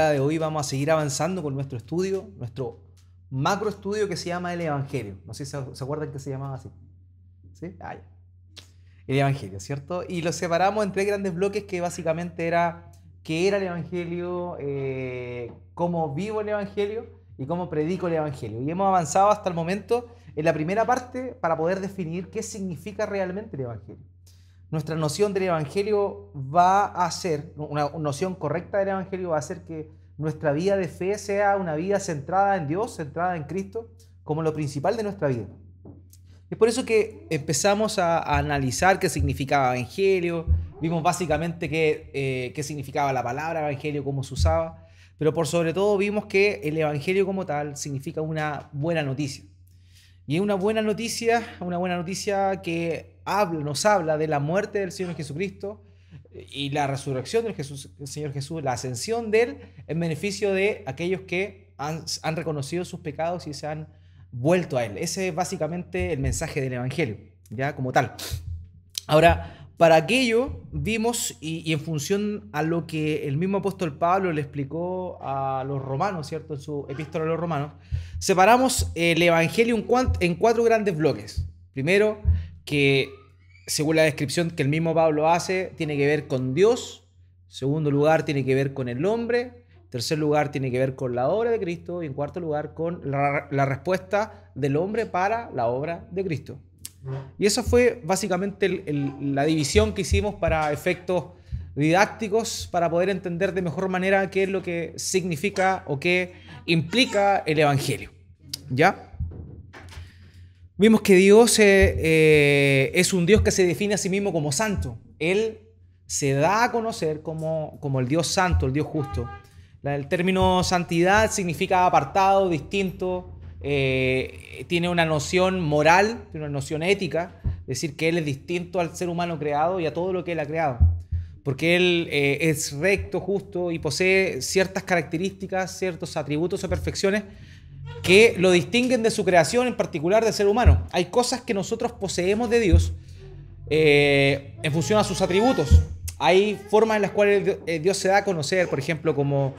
día de hoy vamos a seguir avanzando con nuestro estudio, nuestro macro estudio que se llama el Evangelio. No sé si se acuerdan que se llamaba así. ¿Sí? Ah, ya. El Evangelio, ¿cierto? Y lo separamos en tres grandes bloques que básicamente era qué era el Evangelio, cómo vivo el Evangelio y cómo predico el Evangelio. Y hemos avanzado hasta el momento en la primera parte para poder definir qué significa realmente el Evangelio. Nuestra noción del Evangelio va a ser, una noción correcta del Evangelio va a hacer que nuestra vida de fe sea una vida centrada en Dios, centrada en Cristo, como lo principal de nuestra vida. Es por eso que empezamos a analizar qué significaba Evangelio, vimos básicamente qué significaba la palabra Evangelio, cómo se usaba, pero por sobre todo vimos que el Evangelio como tal significa una buena noticia. Y es una buena noticia que nos habla de la muerte del Señor Jesucristo y la resurrección del Señor Jesús, la ascensión de Él en beneficio de aquellos que han reconocido sus pecados y se han vuelto a Él. Ese es básicamente el mensaje del Evangelio, ya como tal. Ahora, para aquello vimos, y en función a lo que el mismo apóstol Pablo le explicó a los romanos, ¿cierto? En su epístola a los romanos, separamos el Evangelio en cuatro grandes bloques. Primero, que según la descripción que el mismo Pablo hace, tiene que ver con Dios. Segundo lugar, tiene que ver con el hombre. Tercer lugar, tiene que ver con la obra de Cristo. Y en cuarto lugar, con la respuesta del hombre para la obra de Cristo. Y esa fue básicamente la división que hicimos para efectos didácticos, para poder entender de mejor manera qué es lo que significa o qué implica el Evangelio. ¿Ya? Vimos que Dios es un Dios que se define a sí mismo como santo. Él se da a conocer como el Dios santo, el Dios justo. El término santidad significa apartado, distinto, tiene una noción moral, tiene una noción ética, es decir, que Él es distinto al ser humano creado y a todo lo que Él ha creado. Porque Él es recto, justo y posee ciertas características, ciertos atributos o perfecciones que lo distinguen de su creación, en particular del ser humano. Hay cosas que nosotros poseemos de Dios en función a sus atributos. Hay formas en las cuales Dios se da a conocer, por ejemplo, como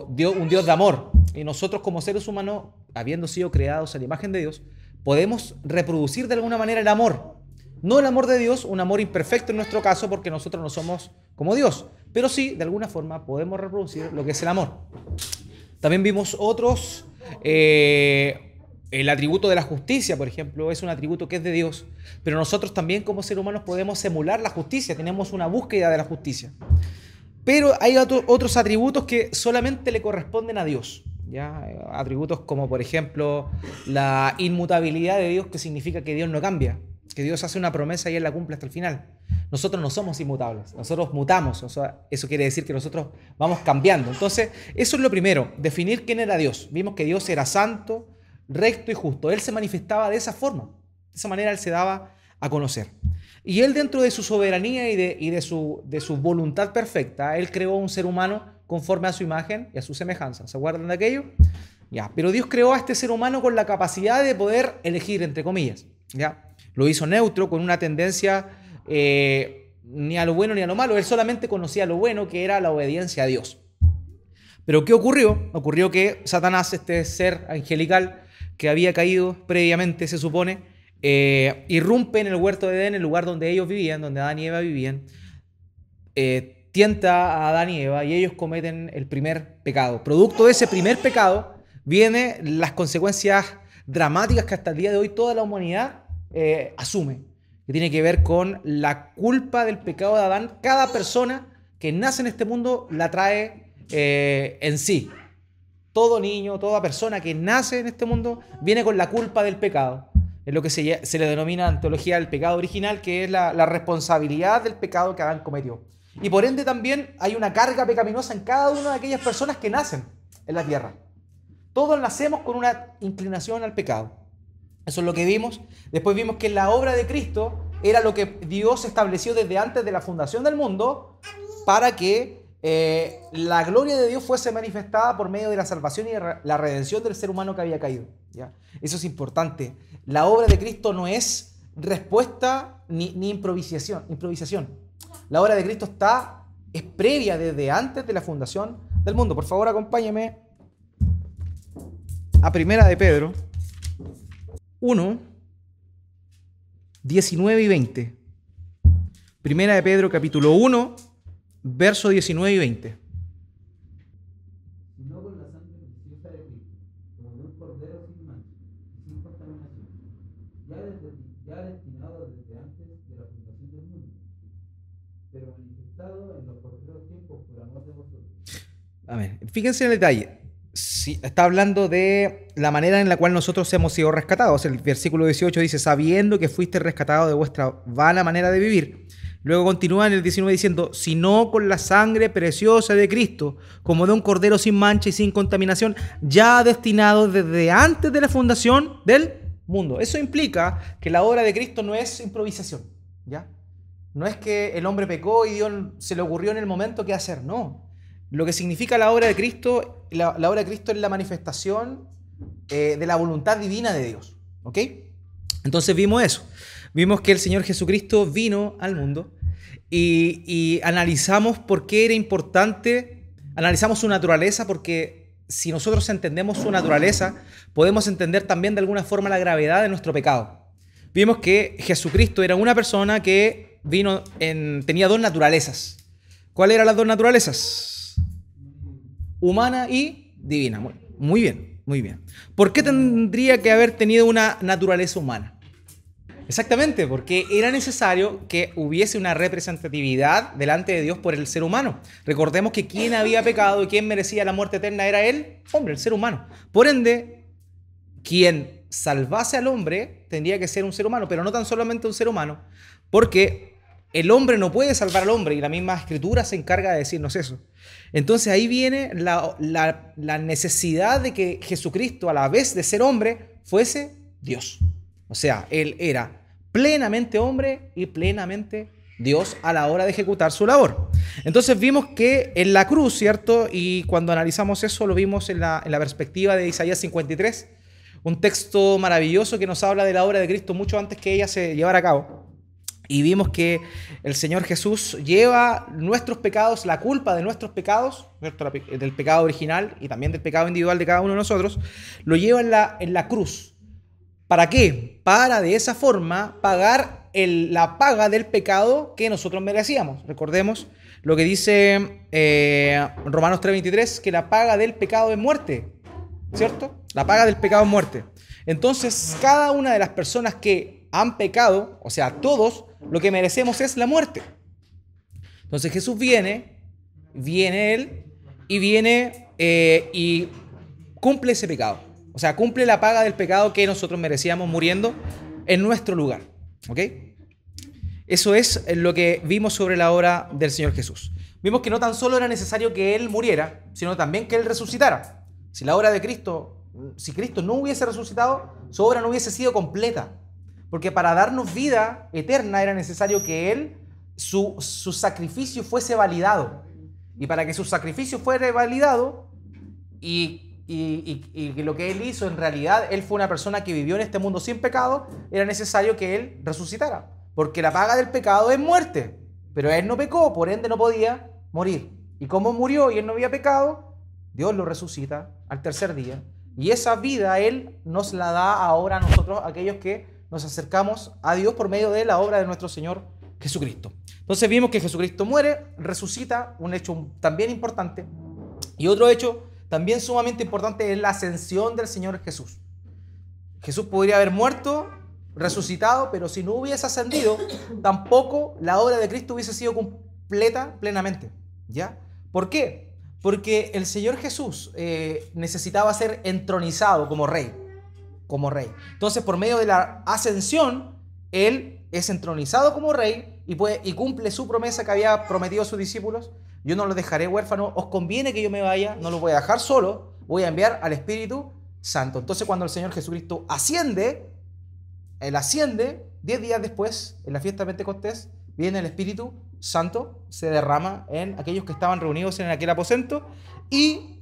un Dios de amor. Y nosotros como seres humanos, habiendo sido creados a la imagen de Dios, podemos reproducir de alguna manera el amor. No el amor de Dios, un amor imperfecto en nuestro caso, porque nosotros no somos como Dios. Pero sí, de alguna forma, podemos reproducir lo que es el amor. También vimos otros. El atributo de la justicia, por ejemplo, es un atributo que es de Dios. Pero nosotros también como seres humanos podemos emular la justicia. Tenemos una búsqueda de la justicia. Pero hay otros atributos que solamente le corresponden a Dios, ¿ya? Atributos como, por ejemplo, la inmutabilidad de Dios, que significa que Dios no cambia, que Dios hace una promesa y Él la cumple hasta el final. Nosotros no somos inmutables, nosotros mutamos, o sea, eso quiere decir que nosotros vamos cambiando. Entonces, eso es lo primero, definir quién era Dios. Vimos que Dios era santo, recto y justo. Él se manifestaba de esa forma, de esa manera Él se daba a conocer. Y Él, dentro de su soberanía y de su voluntad perfecta, Él creó un ser humano conforme a su imagen y a su semejanza. ¿Se acuerdan de aquello? Ya. Pero Dios creó a este ser humano con la capacidad de poder elegir, entre comillas. ¿Ya? Lo hizo neutro, con una tendencia ni a lo bueno ni a lo malo. Él solamente conocía lo bueno, que era la obediencia a Dios. Pero ¿qué ocurrió? Ocurrió que Satanás, este ser angelical que había caído previamente, se supone, irrumpe en el huerto de Edén, el lugar donde ellos vivían, donde Adán y Eva vivían, tienta a Adán y Eva y ellos cometen el primer pecado. Producto de ese primer pecado vienen las consecuencias dramáticas que hasta el día de hoy toda la humanidad asume, que tiene que ver con la culpa del pecado de Adán. Cada persona que nace en este mundo la trae en sí. Todo niño, toda persona que nace en este mundo viene con la culpa del pecado. Es lo que se le denomina en teología el pecado original, que es la responsabilidad del pecado que Adán cometió. Y por ende también hay una carga pecaminosa en cada una de aquellas personas que nacen en la tierra. Todos nacemos con una inclinación al pecado. Eso es lo que vimos. Después vimos que la obra de Cristo era lo que Dios estableció desde antes de la fundación del mundo para que la gloria de Dios fuese manifestada por medio de la salvación y la redención del ser humano que había caído. ¿Ya? Eso es importante. La obra de Cristo no es respuesta ni improvisación. La obra de Cristo es previa desde antes de la fundación del mundo. Por favor, acompáñame a Primera de Pedro 1, 19 y 20. Primera de Pedro, capítulo 1, verso 19 y 20. Sino con la sangre preciosa de Cristo, como de un cordero sin mancha y sin contaminación, ya destinado desde antes de la fundación del mundo, pero manifestado en los postreros tiempos por amor de vosotros. Amén. Fíjense en el detalle. Sí, está hablando de la manera en la cual nosotros hemos sido rescatados. El versículo 18 dice, sabiendo que fuiste rescatados de vuestra vana manera de vivir. Luego continúa en el 19 diciendo, sino con la sangre preciosa de Cristo, como de un cordero sin mancha y sin contaminación, ya destinado desde antes de la fundación del mundo. Eso implica que la obra de Cristo no es improvisación, ¿ya? No es que el hombre pecó y Dios se le ocurrió en el momento qué hacer, no. Lo que significa la obra de Cristo, la obra de Cristo es la manifestación de la voluntad divina de Dios, ¿ok? Entonces vimos eso. Vimos que el Señor Jesucristo vino al mundo y analizamos por qué era importante, analizamos su naturaleza, porque si nosotros entendemos su naturaleza, podemos entender también de alguna forma la gravedad de nuestro pecado. Vimos que Jesucristo era una persona que tenía dos naturalezas. ¿Cuáles eran las dos naturalezas? Humana y divina. Muy bien, muy bien. ¿Por qué tendría que haber tenido una naturaleza humana? Exactamente, porque era necesario que hubiese una representatividad delante de Dios por el ser humano. Recordemos que quien había pecado y quien merecía la muerte eterna era el hombre, el ser humano. Por ende, quien salvase al hombre tendría que ser un ser humano, pero no tan solamente un ser humano, porque el hombre no puede salvar al hombre y la misma Escritura se encarga de decirnos eso. Entonces ahí viene la necesidad de que Jesucristo, a la vez de ser hombre, fuese Dios. O sea, Él era plenamente hombre y plenamente Dios a la hora de ejecutar su labor. Entonces vimos que en la cruz, ¿cierto? Y cuando analizamos eso lo vimos en la perspectiva de Isaías 53, un texto maravilloso que nos habla de la obra de Cristo mucho antes que ella se llevara a cabo. Y vimos que el Señor Jesús lleva nuestros pecados, la culpa de nuestros pecados, del pecado original y también del pecado individual de cada uno de nosotros, lo lleva en la cruz. ¿Para qué? Para de esa forma pagar la paga del pecado que nosotros merecíamos. Recordemos lo que dice Romanos 3:23, que la paga del pecado es muerte, ¿cierto? La paga del pecado es muerte. Entonces, cada una de las personas que han pecado, o sea, todos, lo que merecemos es la muerte. Entonces Jesús viene Él y viene y cumple ese pecado. O sea, cumple la paga del pecado que nosotros merecíamos muriendo en nuestro lugar. ¿Ok? Eso es lo que vimos sobre la obra del Señor Jesús. Vimos que no tan solo era necesario que Él muriera, sino también que Él resucitara. Si la obra de Cristo, si Cristo no hubiese resucitado, su obra no hubiese sido completa. Porque para darnos vida eterna era necesario que Él, su sacrificio fuese validado. Y para que su sacrificio fuera validado y lo que Él hizo en realidad, Él fue una persona que vivió en este mundo sin pecado, era necesario que Él resucitara. Porque la paga del pecado es muerte. Pero Él no pecó, por ende no podía morir. Y como murió y Él no había pecado, Dios lo resucita al tercer día. Y esa vida Él nos la da ahora a nosotros, aquellos que nos acercamos a Dios por medio de la obra de nuestro Señor Jesucristo. Entonces vimos que Jesucristo muere, resucita, un hecho también importante. Y otro hecho también sumamente importante es la ascensión del Señor Jesús. Jesús podría haber muerto, resucitado, pero si no hubiese ascendido, tampoco la obra de Cristo hubiese sido completa plenamente. ¿Ya? ¿Por qué? Porque el Señor Jesús necesitaba ser entronizado como rey. Entonces, por medio de la ascensión, Él es entronizado como rey y cumple su promesa que había prometido a sus discípulos. Yo no los dejaré huérfanos, os conviene que yo me vaya, no los voy a dejar solo, voy a enviar al Espíritu Santo. Entonces, cuando el Señor Jesucristo asciende, Él asciende, 10 días después, en la fiesta de Pentecostés, viene el Espíritu Santo, se derrama en aquellos que estaban reunidos en aquel aposento y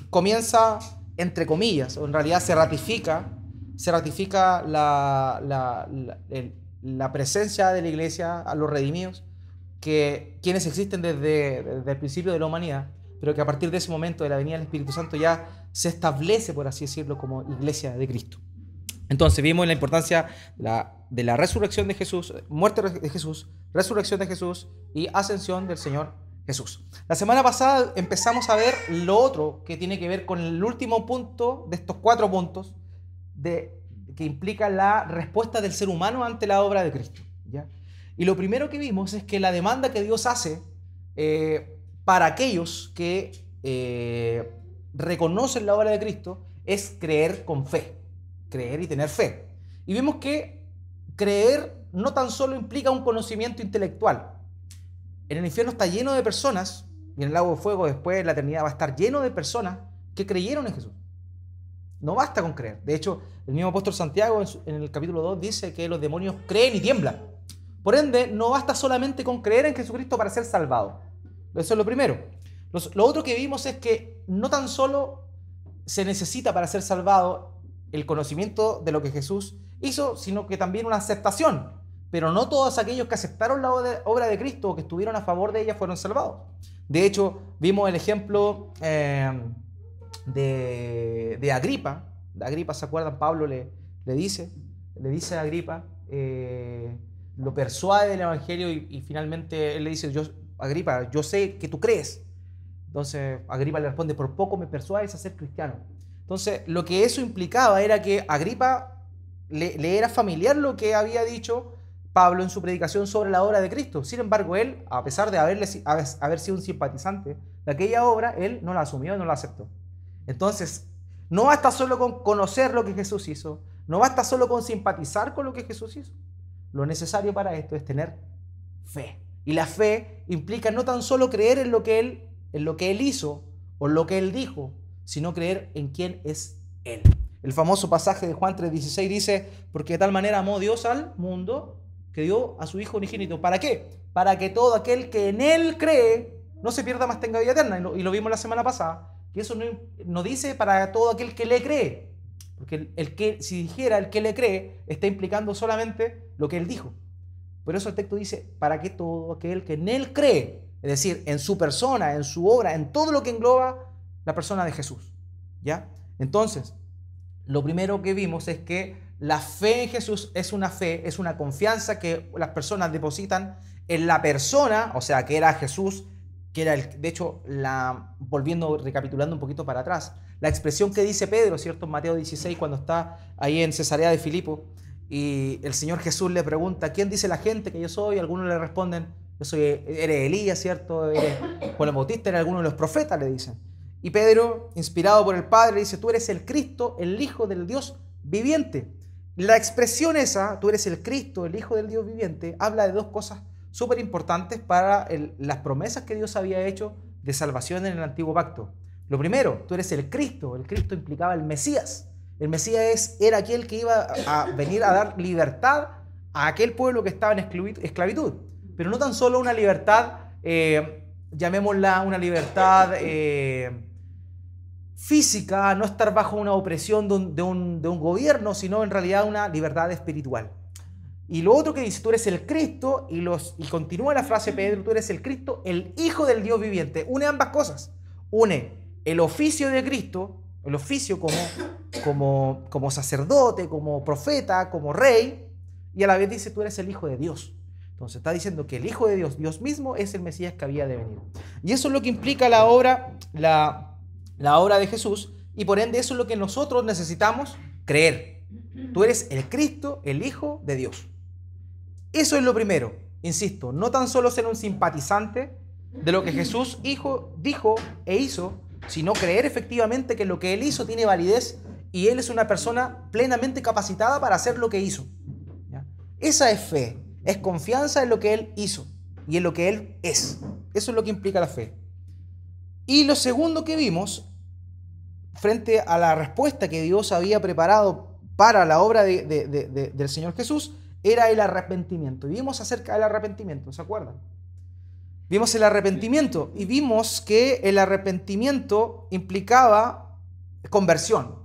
comienza, entre comillas, o en realidad se ratifica la presencia de la iglesia a los redimidos, quienes existen desde el principio de la humanidad, pero que a partir de ese momento de la venida del Espíritu Santo ya se establece, por así decirlo, como iglesia de Cristo. Entonces vimos la importancia de la resurrección de Jesús, muerte de Jesús, resurrección de Jesús y ascensión del Señor Jesús. La semana pasada empezamos a ver lo otro que tiene que ver con el último punto de estos 4 puntos que implica la respuesta del ser humano ante la obra de Cristo, ¿ya? Y lo primero que vimos es que la demanda que Dios hace para aquellos que reconocen la obra de Cristo es creer con fe, creer y tener fe. Y vimos que creer no tan solo implica un conocimiento intelectual. En el infierno está lleno de personas, y en el lago de fuego después en la eternidad va a estar lleno de personas que creyeron en Jesús. No basta con creer. De hecho, el mismo apóstol Santiago en el capítulo 2 dice que los demonios creen y tiemblan. Por ende, no basta solamente con creer en Jesucristo para ser salvado. Eso es lo primero. Lo otro que vimos es que no tan solo se necesita para ser salvado el conocimiento de lo que Jesús hizo, sino que también una aceptación. Pero no todos aquellos que aceptaron la obra de Cristo o que estuvieron a favor de ella fueron salvados. De hecho, vimos el ejemplo de Agripa. De Agripa, ¿se acuerdan? Pablo le dice a Agripa, lo persuade del evangelio y finalmente él le dice, Agripa, yo sé que tú crees. Entonces Agripa le responde, por poco me persuades a ser cristiano. Entonces lo que eso implicaba era que Agripa le era familiar lo que había dicho Pablo en su predicación sobre la obra de Cristo. Sin embargo, él, a pesar de haber sido un simpatizante de aquella obra, él no la asumió y no la aceptó. Entonces, no basta solo con conocer lo que Jesús hizo, no basta solo con simpatizar con lo que Jesús hizo. Lo necesario para esto es tener fe. Y la fe implica no tan solo creer en lo que él hizo o en lo que él dijo, sino creer en quién es él. El famoso pasaje de Juan 3:16 dice, porque de tal manera amó Dios al mundo que dio a su Hijo unigénito. ¿Para qué? Para que todo aquel que en él cree no se pierda, más tenga vida eterna. Y lo vimos la semana pasada. Que eso no dice para todo aquel que le cree. Porque si dijera el que le cree, está implicando solamente lo que él dijo. Por eso el texto dice, para que todo aquel que en él cree, es decir, en su persona, en su obra, en todo lo que engloba la persona de Jesús. ¿Ya? Entonces, lo primero que vimos es que la fe en Jesús es una confianza que las personas depositan en la persona, o sea, que era Jesús, que era de hecho, recapitulando un poquito para atrás, la expresión que dice Pedro, ¿cierto? En Mateo 16, cuando está ahí en Cesarea de Filipo, y el Señor Jesús le pregunta, ¿quién dice la gente que yo soy? Algunos le responden, eres Elías, ¿cierto? Eres Juan el Bautista, eres alguno de los profetas, le dicen. Y Pedro, inspirado por el Padre, dice, tú eres el Cristo, el Hijo del Dios viviente. La expresión esa, tú eres el Cristo, el Hijo del Dios viviente, habla de dos cosas súper importantes para las promesas que Dios había hecho de salvación en el Antiguo Pacto. Lo primero, tú eres el Cristo implicaba el Mesías. El Mesías era aquel que iba a venir a dar libertad a aquel pueblo que estaba en esclavitud. Pero no tan solo una libertad, llamémosla una libertad física, no estar bajo una opresión de un gobierno, sino en realidad una libertad espiritual. Y lo otro que dice, tú eres el Cristo, y continúa la frase Pedro, tú eres el Cristo, el Hijo del Dios viviente. Une ambas cosas. Une el oficio de Cristo, el oficio como sacerdote, como profeta, como rey, y a la vez dice, tú eres el Hijo de Dios. Entonces está diciendo que el Hijo de Dios, Dios mismo, es el Mesías que había de venir. Y eso es lo que implica la obra de Jesús, y por ende eso es lo que nosotros necesitamos creer. Tú eres el Cristo, el Hijo de Dios. Eso es lo primero, insisto, no tan solo ser un simpatizante de lo que Jesús dijo e hizo, sino creer efectivamente que lo que Él hizo tiene validez y Él es una persona plenamente capacitada para hacer lo que hizo. ¿Ya? Esa es fe, es confianza en lo que Él hizo y en lo que Él es. Eso es lo que implica la fe. Y lo segundo que vimos, frente a la respuesta que Dios había preparado para la obra del Señor Jesús, era el arrepentimiento. Y vimos acerca del arrepentimiento, ¿se acuerdan? Vimos el arrepentimiento y vimos que el arrepentimiento implicaba conversión.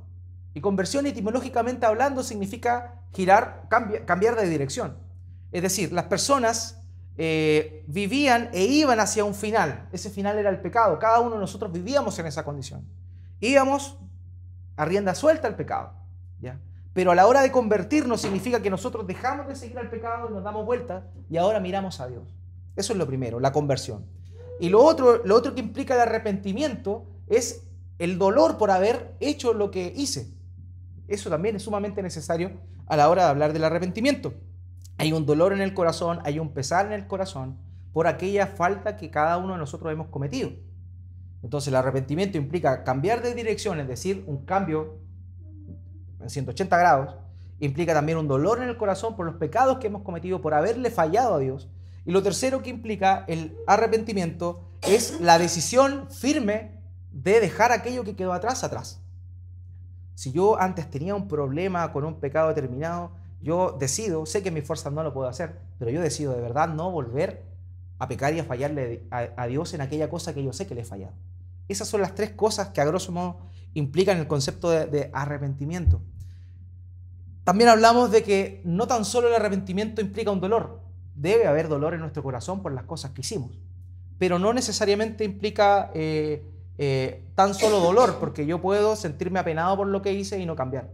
Y conversión, etimológicamente hablando, significa cambiar de dirección. Es decir, las personas vivían e iban hacia un final. Ese final era el pecado. Cada uno de nosotros vivíamos en esa condición. Íbamos a rienda suelta al pecado, ¿ya? Pero a la hora de convertirnos significa que nosotros dejamos de seguir al pecado y nos damos vuelta y ahora miramos a Dios. Eso es lo primero, la conversión. Y lo otro que implica el arrepentimiento es el dolor por haber hecho lo que hice. Eso también es sumamente necesario a la hora de hablar del arrepentimiento. Hay un dolor en el corazón, hay un pesar en el corazón por aquella falta que cada uno de nosotros hemos cometido. Entonces el arrepentimiento implica cambiar de dirección, es decir, un cambio en 180 grados. Implica también un dolor en el corazón por los pecados que hemos cometido, por haberle fallado a Dios. Y lo tercero que implica el arrepentimiento es la decisión firme de dejar aquello que quedó atrás. Si yo antes tenía un problema con un pecado determinado, yo decido, sé que mis fuerzas no lo puedo hacer, pero yo decido de verdad no volver a pecar y a fallarle a Dios en aquella cosa que yo sé que le he fallado. Esas son las tres cosas que a grosso modo implican el concepto de arrepentimiento. También hablamos de que no tan solo el arrepentimiento implica un dolor, debe haber dolor en nuestro corazón por las cosas que hicimos, pero no necesariamente implica tan solo dolor, porque yo puedo sentirme apenado por lo que hice y no cambiar,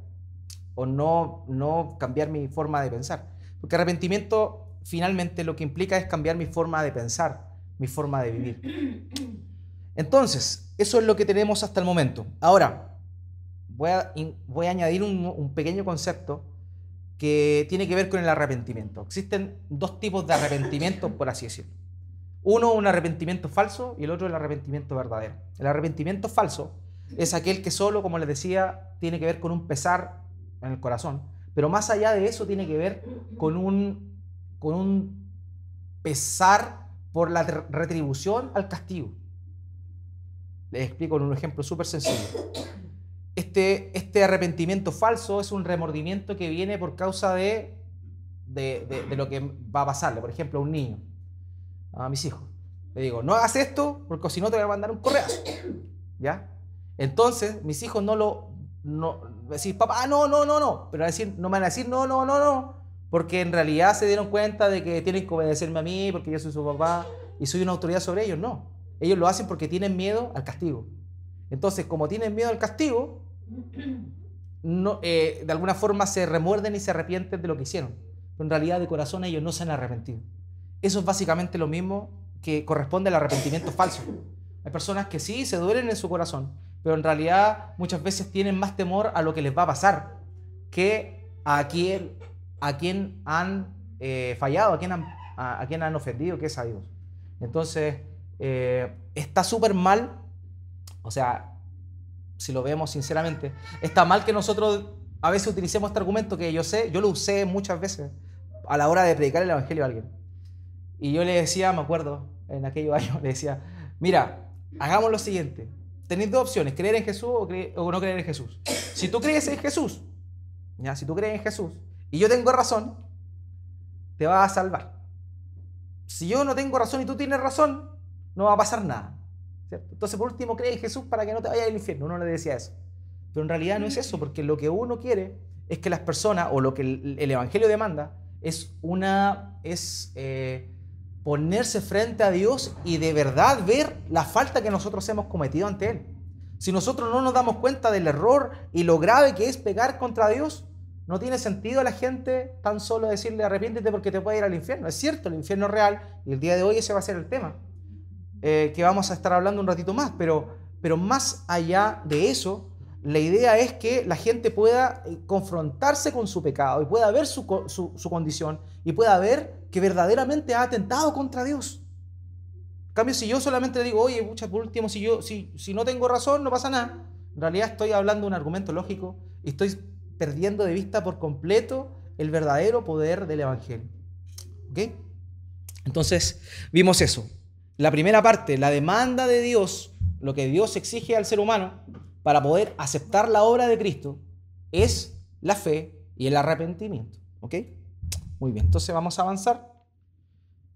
o no cambiar mi forma de pensar, porque arrepentimiento finalmente lo que implica es cambiar mi forma de pensar, mi forma de vivir. Entonces, eso es lo que tenemos hasta el momento. Ahora, voy a añadir un pequeño concepto que tiene que ver con el arrepentimiento. Existen dos tipos de arrepentimiento, por así decirlo. Uno, un arrepentimiento falso, y el otro, el arrepentimiento verdadero. El arrepentimiento falso es aquel que solo, como les decía, tiene que ver con un pesar en el corazón, pero más allá de eso tiene que ver con un pesar por la retribución al castigo. Les explico en un ejemplo súper sencillo. Este arrepentimiento falso es un remordimiento que viene por causa de lo que va a pasarle. Por ejemplo, a un niño, a mis hijos. Le digo, no hagas esto porque si no te voy a mandar un correazo, ¿ya? Entonces, mis hijos no decir, papá, no, pero no me van a decir no, porque en realidad se dieron cuenta de que tienen que obedecerme a mí porque yo soy su papá y soy una autoridad sobre ellos. No, ellos lo hacen porque tienen miedo al castigo. Entonces, como tienen miedo al castigo, de alguna forma se remuerden y se arrepienten de lo que hicieron, pero en realidad de corazón ellos no se han arrepentido. Eso es básicamente lo mismo que corresponde al arrepentimiento falso. Hay personas que sí se duelen en su corazón, pero en realidad muchas veces tienen más temor a lo que les va a pasar que a quien han fallado, a quien han ofendido, que es a Dios. Entonces, está súper mal, o sea, si lo vemos sinceramente, está mal que nosotros a veces utilicemos este argumento que yo lo usé muchas veces a la hora de predicar el evangelio a alguien. Y yo le decía, me acuerdo, en aquellos años, le decía, mira, hagamos lo siguiente. Tenéis dos opciones, creer en Jesús o no creer en Jesús. Si tú crees en Jesús, ¿ya? Si tú crees en Jesús y yo tengo razón, te vas a salvar. Si yo no tengo razón y tú tienes razón, no va a pasar nada, ¿cierto? Entonces, por último, cree en Jesús para que no te vayas al infierno. Uno le decía eso. Pero en realidad no es eso, porque lo que uno quiere es que las personas, o lo que el Evangelio demanda, es ponerse frente a Dios y de verdad ver la falta que nosotros hemos cometido ante Él. Si nosotros no nos damos cuenta del error y lo grave que es pecar contra Dios, no tiene sentido a la gente tan solo decirle arrepiéntete porque te puede ir al infierno. Es cierto, el infierno es real y el día de hoy ese va a ser el tema que vamos a estar hablando un ratito más, pero más allá de eso, la idea es que la gente pueda confrontarse con su pecado y pueda ver su condición y pueda ver que verdaderamente ha atentado contra Dios. En cambio, si yo solamente le digo, oye, pucha, por último, si no tengo razón, no pasa nada, en realidad estoy hablando de un argumento lógico y estoy perdiendo de vista por completo el verdadero poder del Evangelio. ¿Ok? Entonces, vimos eso. La primera parte, la demanda de Dios, lo que Dios exige al ser humano para poder aceptar la obra de Cristo, es la fe y el arrepentimiento. ¿Ok? Muy bien, entonces vamos a avanzar.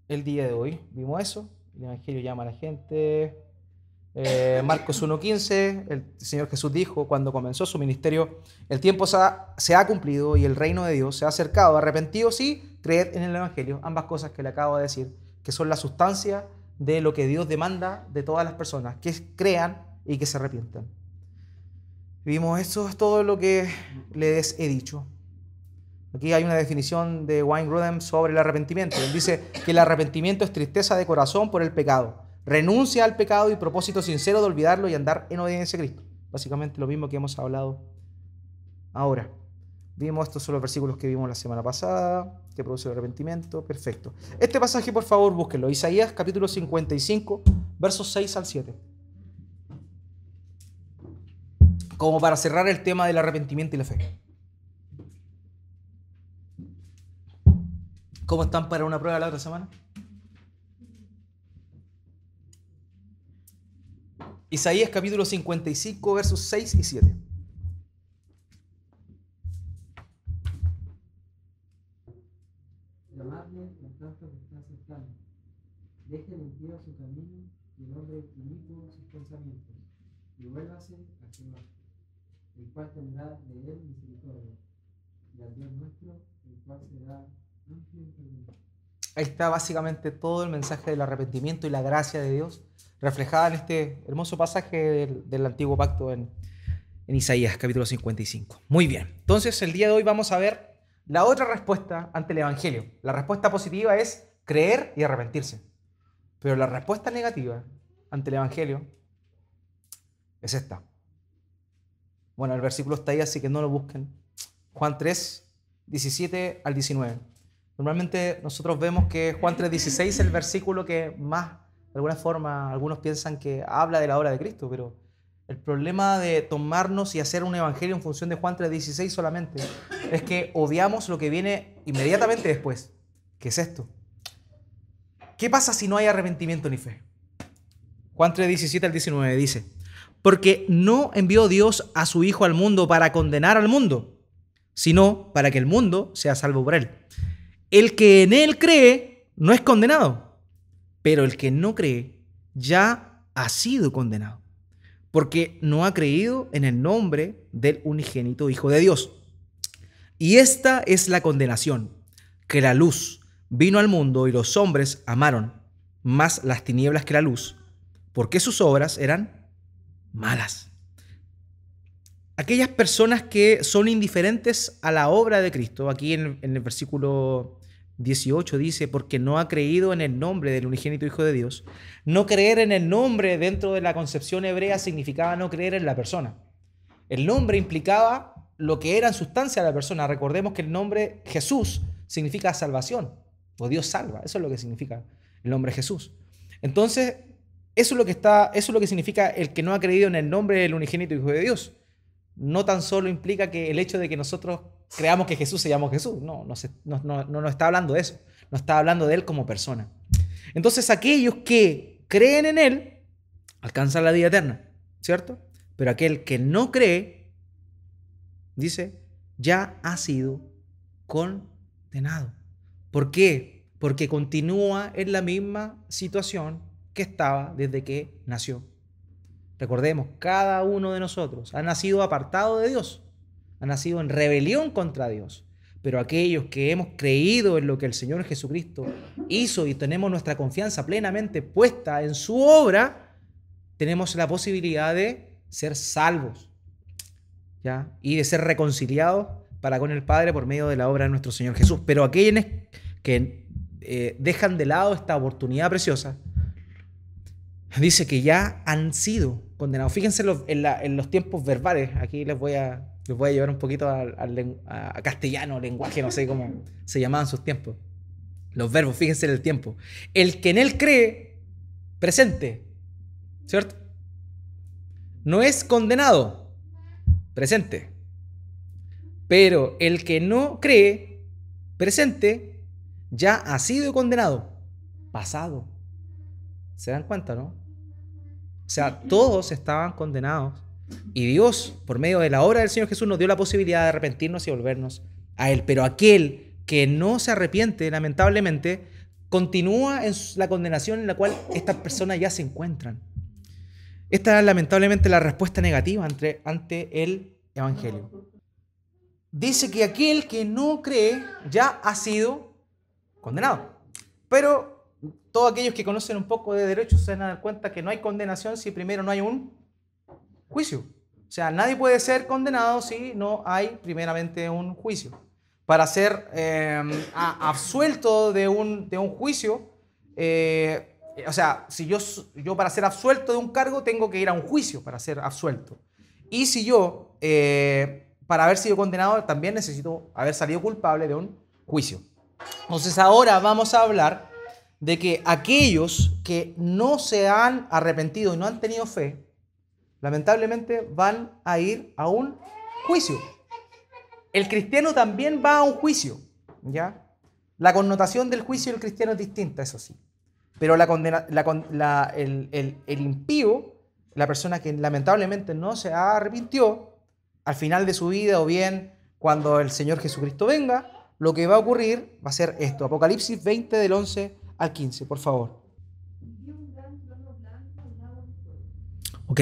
El día de hoy vimos eso. El Evangelio llama a la gente. Marcos 1:15, el Señor Jesús dijo cuando comenzó su ministerio, el tiempo se ha cumplido y el reino de Dios se ha acercado. Arrepentidos sí, creed en el Evangelio. Ambas cosas que le acabo de decir que son la sustancia de lo que Dios demanda de todas las personas, que crean y que se arrepientan. Vimos, eso es todo lo que les he dicho. Aquí hay una definición de Wayne Grudem sobre el arrepentimiento. Él dice que el arrepentimiento es tristeza de corazón por el pecado, renuncia al pecado y propósito sincero de olvidarlo y andar en obediencia a Cristo. Básicamente lo mismo que hemos hablado ahora. Vimos, estos son los versículos que vimos la semana pasada, que produce el arrepentimiento. Perfecto. Este pasaje, por favor, búsquenlo. Isaías, capítulo 55, versos 6 al 7. Como para cerrar el tema del arrepentimiento y la fe. ¿Cómo están para una prueba la otra semana? Isaías, capítulo 55, versos 6 y 7. Llamadle en tanto que está cercano. Deje limpio su camino y el hombre inicuo sus pensamientos. Y vuélvase a Jehová, el cual tendrá de él misericordia, y al Dios nuestro, el cual será amplio en perdón. Ahí está básicamente todo el mensaje del arrepentimiento y la gracia de Dios reflejada en este hermoso pasaje del Antiguo Pacto en Isaías, capítulo 55. Muy bien. Entonces, el día de hoy vamos a ver la otra respuesta ante el Evangelio. La respuesta positiva es creer y arrepentirse. Pero la respuesta negativa ante el Evangelio es esta. Bueno, el versículo está ahí, así que no lo busquen. Juan 3, 17 al 19. Normalmente nosotros vemos que Juan 3:16 es el versículo que más, de alguna forma, algunos piensan que habla de la obra de Cristo, pero el problema de tomarnos y hacer un evangelio en función de Juan 3:16 solamente es que odiamos lo que viene inmediatamente después, que es esto. ¿Qué pasa si no hay arrepentimiento ni fe? Juan 3:17 al 19 dice: porque no envió Dios a su Hijo al mundo para condenar al mundo, sino para que el mundo sea salvo por él. El que en él cree no es condenado, pero el que no cree ya ha sido condenado, porque no ha creído en el nombre del unigénito Hijo de Dios. Y esta es la condenación, que la luz vino al mundo y los hombres amaron más las tinieblas que la luz, porque sus obras eran malas. Aquellas personas que son indiferentes a la obra de Cristo, aquí en el versículo 18 dice, porque no ha creído en el nombre del unigénito Hijo de Dios. No creer en el nombre dentro de la concepción hebrea significaba no creer en la persona. El nombre implicaba lo que era en sustancia la persona. Recordemos que el nombre Jesús significa salvación, o Dios salva. Eso es lo que significa el nombre Jesús. Entonces, eso es lo que significa el que no ha creído en el nombre del unigénito Hijo de Dios. No tan solo implica que el hecho de que nosotros creamos que Jesús se llama Jesús. No nos está hablando de eso. No está hablando de Él como persona. Entonces, aquellos que creen en Él alcanzan la vida eterna, ¿cierto? Pero aquel que no cree, dice, ya ha sido condenado. ¿Por qué? Porque continúa en la misma situación que estaba desde que nació. Recordemos, cada uno de nosotros ha nacido apartado de Dios, ha nacido en rebelión contra Dios. Pero aquellos que hemos creído en lo que el Señor Jesucristo hizo y tenemos nuestra confianza plenamente puesta en su obra, tenemos la posibilidad de ser salvos, ¿ya? Y de ser reconciliados para con el Padre por medio de la obra de nuestro Señor Jesús. Pero aquellos que dejan de lado esta oportunidad preciosa, dice que ya han sido condenados. Fíjense en los tiempos verbales. Aquí les voy a llevar un poquito a castellano, lenguaje, no sé cómo se llamaban sus tiempos. Los verbos, fíjense en el tiempo. El que en él cree, presente, ¿cierto? No es condenado, presente. Pero el que no cree, presente, ya ha sido condenado, pasado. ¿Se dan cuenta, no? O sea, todos estaban condenados y Dios, por medio de la obra del Señor Jesús, nos dio la posibilidad de arrepentirnos y volvernos a Él. Pero aquel que no se arrepiente, lamentablemente, continúa en la condenación en la cual estas personas ya se encuentran. Esta es lamentablemente la respuesta negativa ante el Evangelio. Dice que aquel que no cree ya ha sido condenado. Pero todos aquellos que conocen un poco de derecho se van a dar cuenta que no hay condenación si primero no hay un juicio. O sea, nadie puede ser condenado si no hay primeramente un juicio. Para ser absuelto de un juicio, o sea, si yo para ser absuelto de un cargo tengo que ir a un juicio para ser absuelto. Y si yo, para haber sido condenado, también necesito haber salido culpable de un juicio. Entonces ahora vamos a hablar de que aquellos que no se han arrepentido y no han tenido fe, lamentablemente van a ir a un juicio. El cristiano también va a un juicio, ¿ya? La connotación del juicio del cristiano es distinta, eso sí. Pero el impío, la persona que lamentablemente no se arrepintió, al final de su vida o bien cuando el Señor Jesucristo venga, lo que va a ocurrir va a ser esto. Apocalipsis 20 del 11 al 15, por favor. Ok.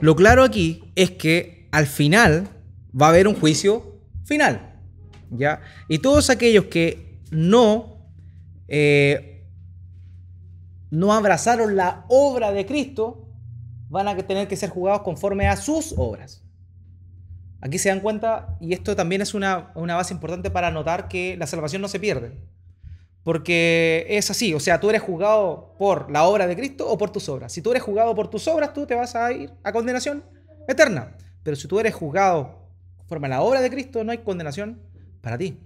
Lo claro aquí es que al final va a haber un juicio final, ¿ya? Y todos aquellos que no abrazaron la obra de Cristo van a tener que ser juzgados conforme a sus obras. Aquí se dan cuenta, y esto también es una base importante para notar que la salvación no se pierde. Porque es así, o sea, tú eres juzgado por la obra de Cristo o por tus obras. Si tú eres juzgado por tus obras, tú te vas a ir a condenación eterna. Pero si tú eres juzgado conforme a la obra de Cristo, no hay condenación para ti.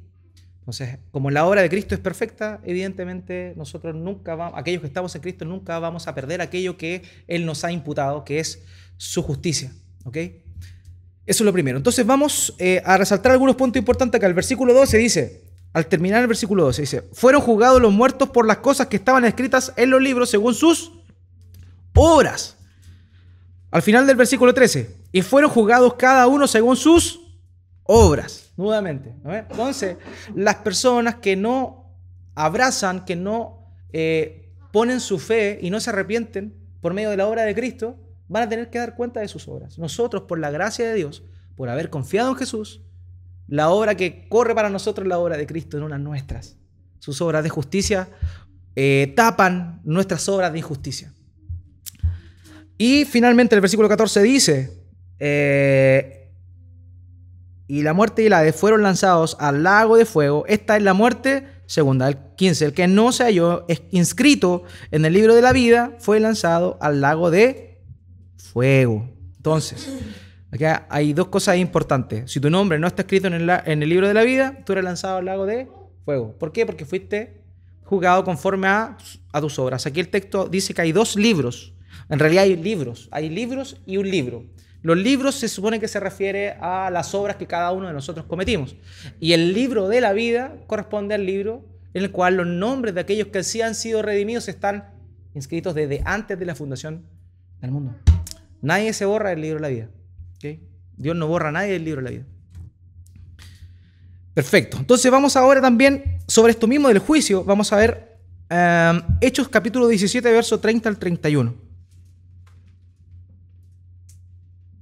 Entonces, como la obra de Cristo es perfecta, evidentemente nosotros nunca vamos, aquellos que estamos en Cristo, nunca vamos a perder aquello que Él nos ha imputado, que es su justicia. ¿Ok? Eso es lo primero. Entonces vamos a resaltar algunos puntos importantes acá. El versículo 12 dice, al terminar el versículo 12, dice, fueron juzgados los muertos por las cosas que estaban escritas en los libros según sus obras. Al final del versículo 13, y fueron juzgados cada uno según sus obras. Nuevamente, ¿no? Entonces, las personas que no abrazan, que no ponen su fe y no se arrepienten por medio de la obra de Cristo, van a tener que dar cuenta de sus obras. Nosotros, por la gracia de Dios, por haber confiado en Jesús, la obra que corre para nosotros es la obra de Cristo, no las nuestras. Sus obras de justicia tapan nuestras obras de injusticia. Y finalmente el versículo 14 dice, y la muerte y el Hades fueron lanzados al lago de fuego. Esta es la muerte segunda. El 15, el que no se halló inscrito en el libro de la vida fue lanzado al lago de fuego. Entonces, acá hay dos cosas importantes. Si tu nombre no está escrito en el libro de la vida, tú eres lanzado al lago de fuego. ¿Por qué? Porque fuiste juzgado conforme a tus obras. Aquí el texto dice que hay dos libros. En realidad hay libros y un libro. Los libros se supone que se refiere a las obras que cada uno de nosotros cometimos. Y el libro de la vida corresponde al libro en el cual los nombres de aquellos que sí han sido redimidos están inscritos desde antes de la fundación del mundo. Nadie se borra del libro de la vida. ¿Okay? Dios no borra a nadie del libro de la vida. Perfecto. Entonces vamos ahora también sobre esto mismo del juicio. Vamos a ver Hechos capítulo 17, verso 30 al 31.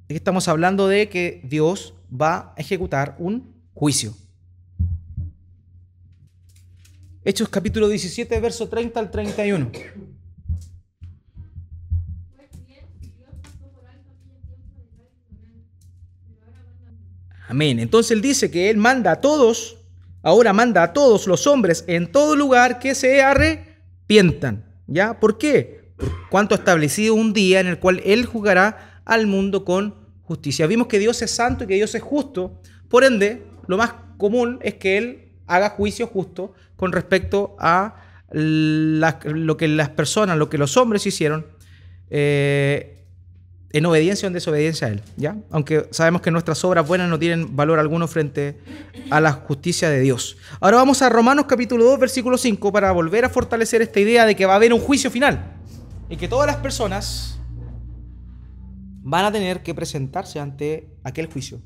Aquí estamos hablando de que Dios va a ejecutar un juicio. Hechos capítulo 17, verso 30 al 31. Amén. Entonces él dice que él manda a todos, ahora manda a todos los hombres en todo lugar que se arrepientan. ¿Ya? ¿Por qué? Por cuanto ha establecido un día en el cual él juzgará al mundo con justicia. Vimos que Dios es santo y que Dios es justo. Por ende, lo más común es que él haga juicio justo con respecto a lo que las personas, lo que los hombres hicieron en obediencia o en desobediencia a él, ¿ya? Aunque sabemos que nuestras obras buenas no tienen valor alguno frente a la justicia de Dios. Ahora vamos a Romanos capítulo 2, versículo 5 para volver a fortalecer esta idea de que va a haber un juicio final y que todas las personas van a tener que presentarse ante aquel juicio.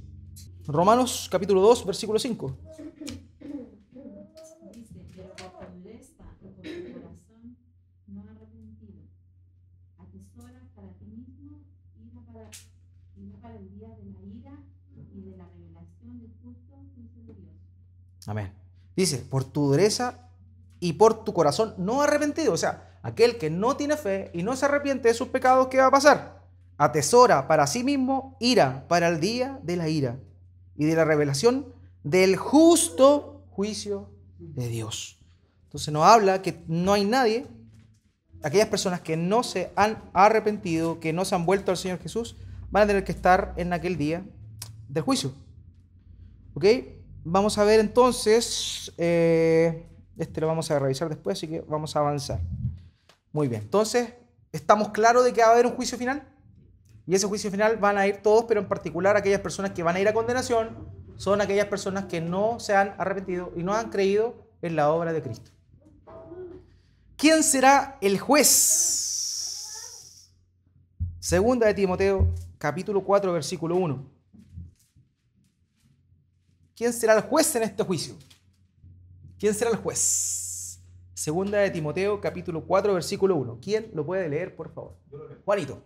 Romanos capítulo 2, versículo 5. Amén. Dice, por tu dureza y por tu corazón no arrepentido. O sea, aquel que no tiene fe y no se arrepiente de sus pecados, ¿qué va a pasar? Atesora para sí mismo ira para el día de la ira y de la revelación del justo juicio de Dios. Entonces nos habla que no hay nadie, aquellas personas que no se han arrepentido, que no se han vuelto al Señor Jesús, van a tener que estar en aquel día del juicio. ¿Ok? Vamos a ver entonces, este lo vamos a revisar después, así que vamos a avanzar. Muy bien, entonces, ¿estamos claros de que va a haber un juicio final? Y ese juicio final van a ir todos, pero en particular aquellas personas que van a ir a condenación son aquellas personas que no se han arrepentido y no han creído en la obra de Cristo. ¿Quién será el juez? Segunda de Timoteo, capítulo 4, versículo 1. ¿Quién será el juez en este juicio? ¿Quién será el juez? Segunda de Timoteo, capítulo 4, versículo 1. ¿Quién lo puede leer, por favor? Juanito.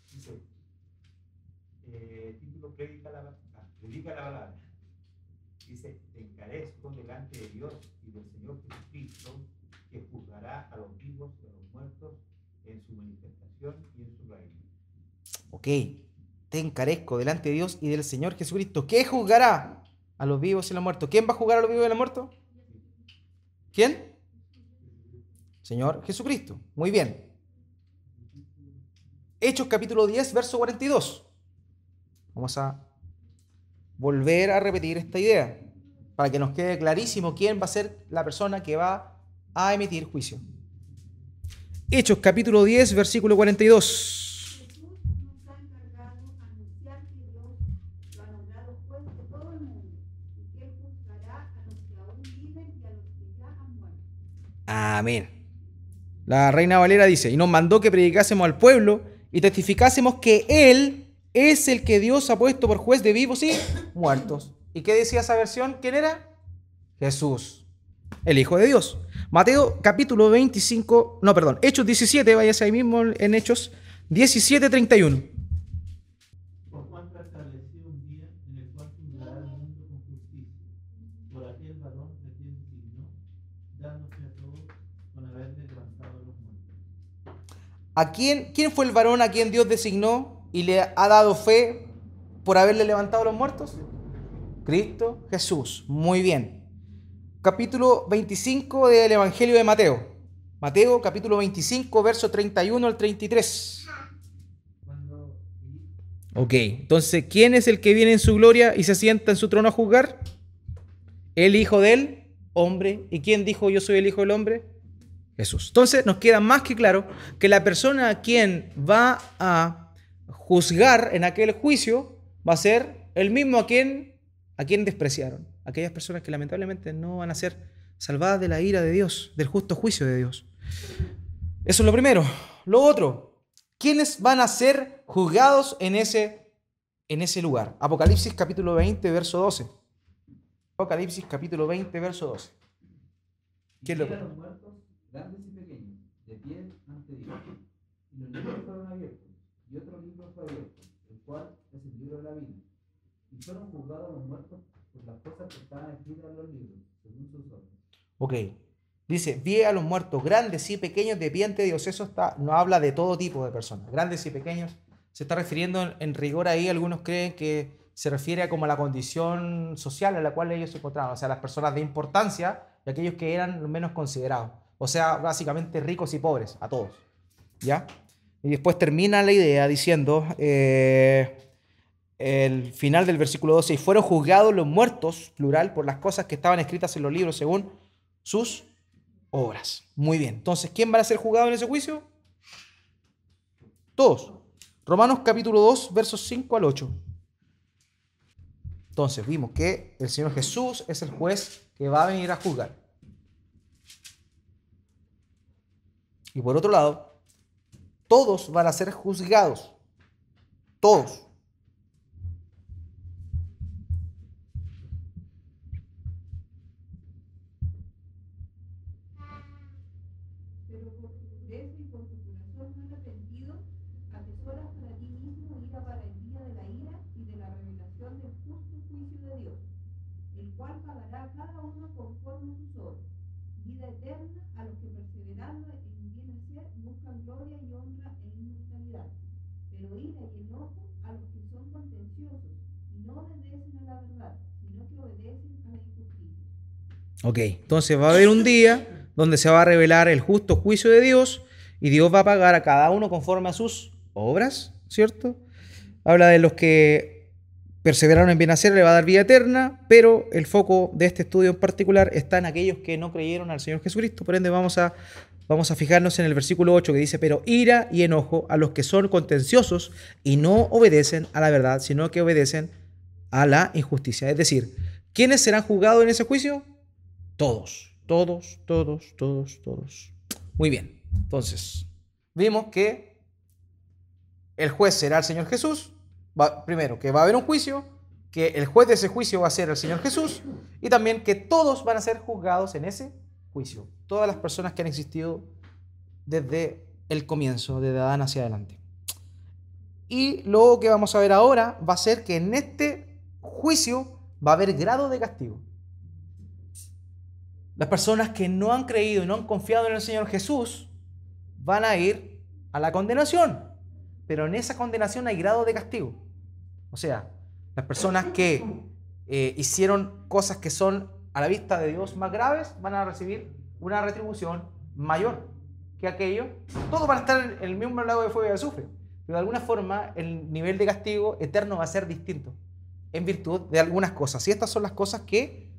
Dice, título predica la palabra. Dice, te encarezco delante de Dios y del Señor Jesucristo, que juzgará a los vivos y a los muertos en su manifestación y en su reino. Ok. Te encarezco delante de Dios y del Señor Jesucristo, que juzgará a los vivos y a los muertos. ¿Quién va a juzgar a los vivos y a los muertos? ¿Quién? Señor Jesucristo. Muy bien. Hechos capítulo 10, verso 42. Vamos a volver a repetir esta idea para que nos quede clarísimo quién va a ser la persona que va a emitir juicio. Hechos capítulo 10, versículo 42. Amén. La Reina Valera dice, y nos mandó que predicásemos al pueblo y testificásemos que Él es el que Dios ha puesto por juez de vivos y muertos. ¿Y qué decía esa versión? ¿Quién era? Jesús, el Hijo de Dios. Mateo capítulo 25, no, perdón, Hechos 17, váyase ahí mismo en Hechos 17, 31. Por cuanto ha establecido un día en el cual juzgará al mundo con justicia, por aquel varón de quien designó, dándose a todos con haberle levantado los muertos. ¿Quién fue el varón a quien Dios designó y le ha dado fe por haberle levantado los muertos? Cristo Jesús. Muy bien. Capítulo 25 del Evangelio de Mateo. Mateo, capítulo 25, verso 31 al 33. Ok, entonces, ¿quién es el que viene en su gloria y se sienta en su trono a juzgar? El Hijo del Hombre. ¿Y quién dijo yo soy el Hijo del Hombre? Jesús. Entonces, nos queda más que claro que la persona a quien va a juzgar en aquel juicio va a ser el mismo a quien despreciaron. Aquellas personas que lamentablemente no van a ser salvadas de la ira de Dios, del justo juicio de Dios. Eso es lo primero. Lo otro, ¿quiénes van a ser juzgados en ese lugar? Apocalipsis capítulo 20, verso 12. Apocalipsis capítulo 20, verso 12. ¿Quién lo los muertos, grandes y pequeños, de pie ante Dios. Y los libros fueron abiertos, y otro libro fue abierto, el cual es el libro de la vida. Y fueron juzgados los muertos por las cosas que estaban escritas en los libros, según sus obras. Ok. Dice, vi a los muertos grandes y pequeños de pie ante Dios. Eso no habla de todo tipo de personas. Grandes y pequeños. Se está refiriendo en rigor ahí. Algunos creen que se refiere a como la condición social en la cual ellos se encontraban. O sea, las personas de importancia y aquellos que eran los menos considerados. O sea, básicamente ricos y pobres, a todos. ¿Ya? Y después termina la idea diciendo, el final del versículo 12, y fueron juzgados los muertos, plural, por las cosas que estaban escritas en los libros según sus obras. Muy bien. Entonces, ¿quién va a ser juzgado en ese juicio? Todos. Romanos capítulo 2, versos 5 al 8. Entonces, vimos que el Señor Jesús es el juez que va a venir a juzgar. Y por otro lado, todos van a ser juzgados. Todos. vida eterna a los que perseverando en bien hacer buscan gloria y honra e inmortalidad, pero ira y enojo a los que son contenciosos y no obedecen a la verdad, sino que obedecen a la injusticia. Ok, entonces va a haber un día donde se va a revelar el justo juicio de Dios y Dios va a pagar a cada uno conforme a sus obras, ¿cierto? Habla de los que perseveraron en bien hacer, le va a dar vida eterna, pero el foco de este estudio en particular está en aquellos que no creyeron al Señor Jesucristo. Por ende, vamos a fijarnos en el versículo 8 que dice, pero ira y enojo a los que son contenciosos y no obedecen a la verdad, sino que obedecen a la injusticia. Es decir, ¿quiénes serán juzgados en ese juicio? Todos, todos, todos, todos, todos. Muy bien, entonces, vimos que el juez será el Señor Jesús. Primero, que va a haber un juicio, que el juez de ese juicio va a ser el Señor Jesús, y también que todos van a ser juzgados en ese juicio. Todas las personas que han existido desde el comienzo, desde Adán hacia adelante. Y lo que vamos a ver ahora va a ser que en este juicio va a haber grado de castigo. Las personas que no han creído y no han confiado en el Señor Jesús van a ir a la condenación. Pero en esa condenación hay grado de castigo. O sea, las personas que hicieron cosas que son a la vista de Dios más graves van a recibir una retribución mayor que aquellos. Todos van a estar en el mismo lago de fuego y de azufre. Pero de alguna forma el nivel de castigo eterno va a ser distinto en virtud de algunas cosas. Y estas son las cosas que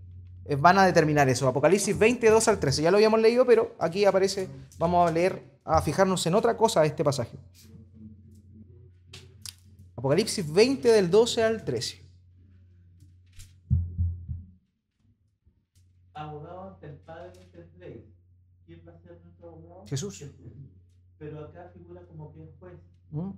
van a determinar eso. Apocalipsis 22 al 13. Ya lo habíamos leído, pero aquí aparece, vamos a leer, a fijarnos en otra cosa de este pasaje. Apocalipsis 20 del 12 al 13. Abogado ante el Padre de el Rey. ¿Quién va a ser nuestro abogado? Jesús. Pero acá figura como que es juez.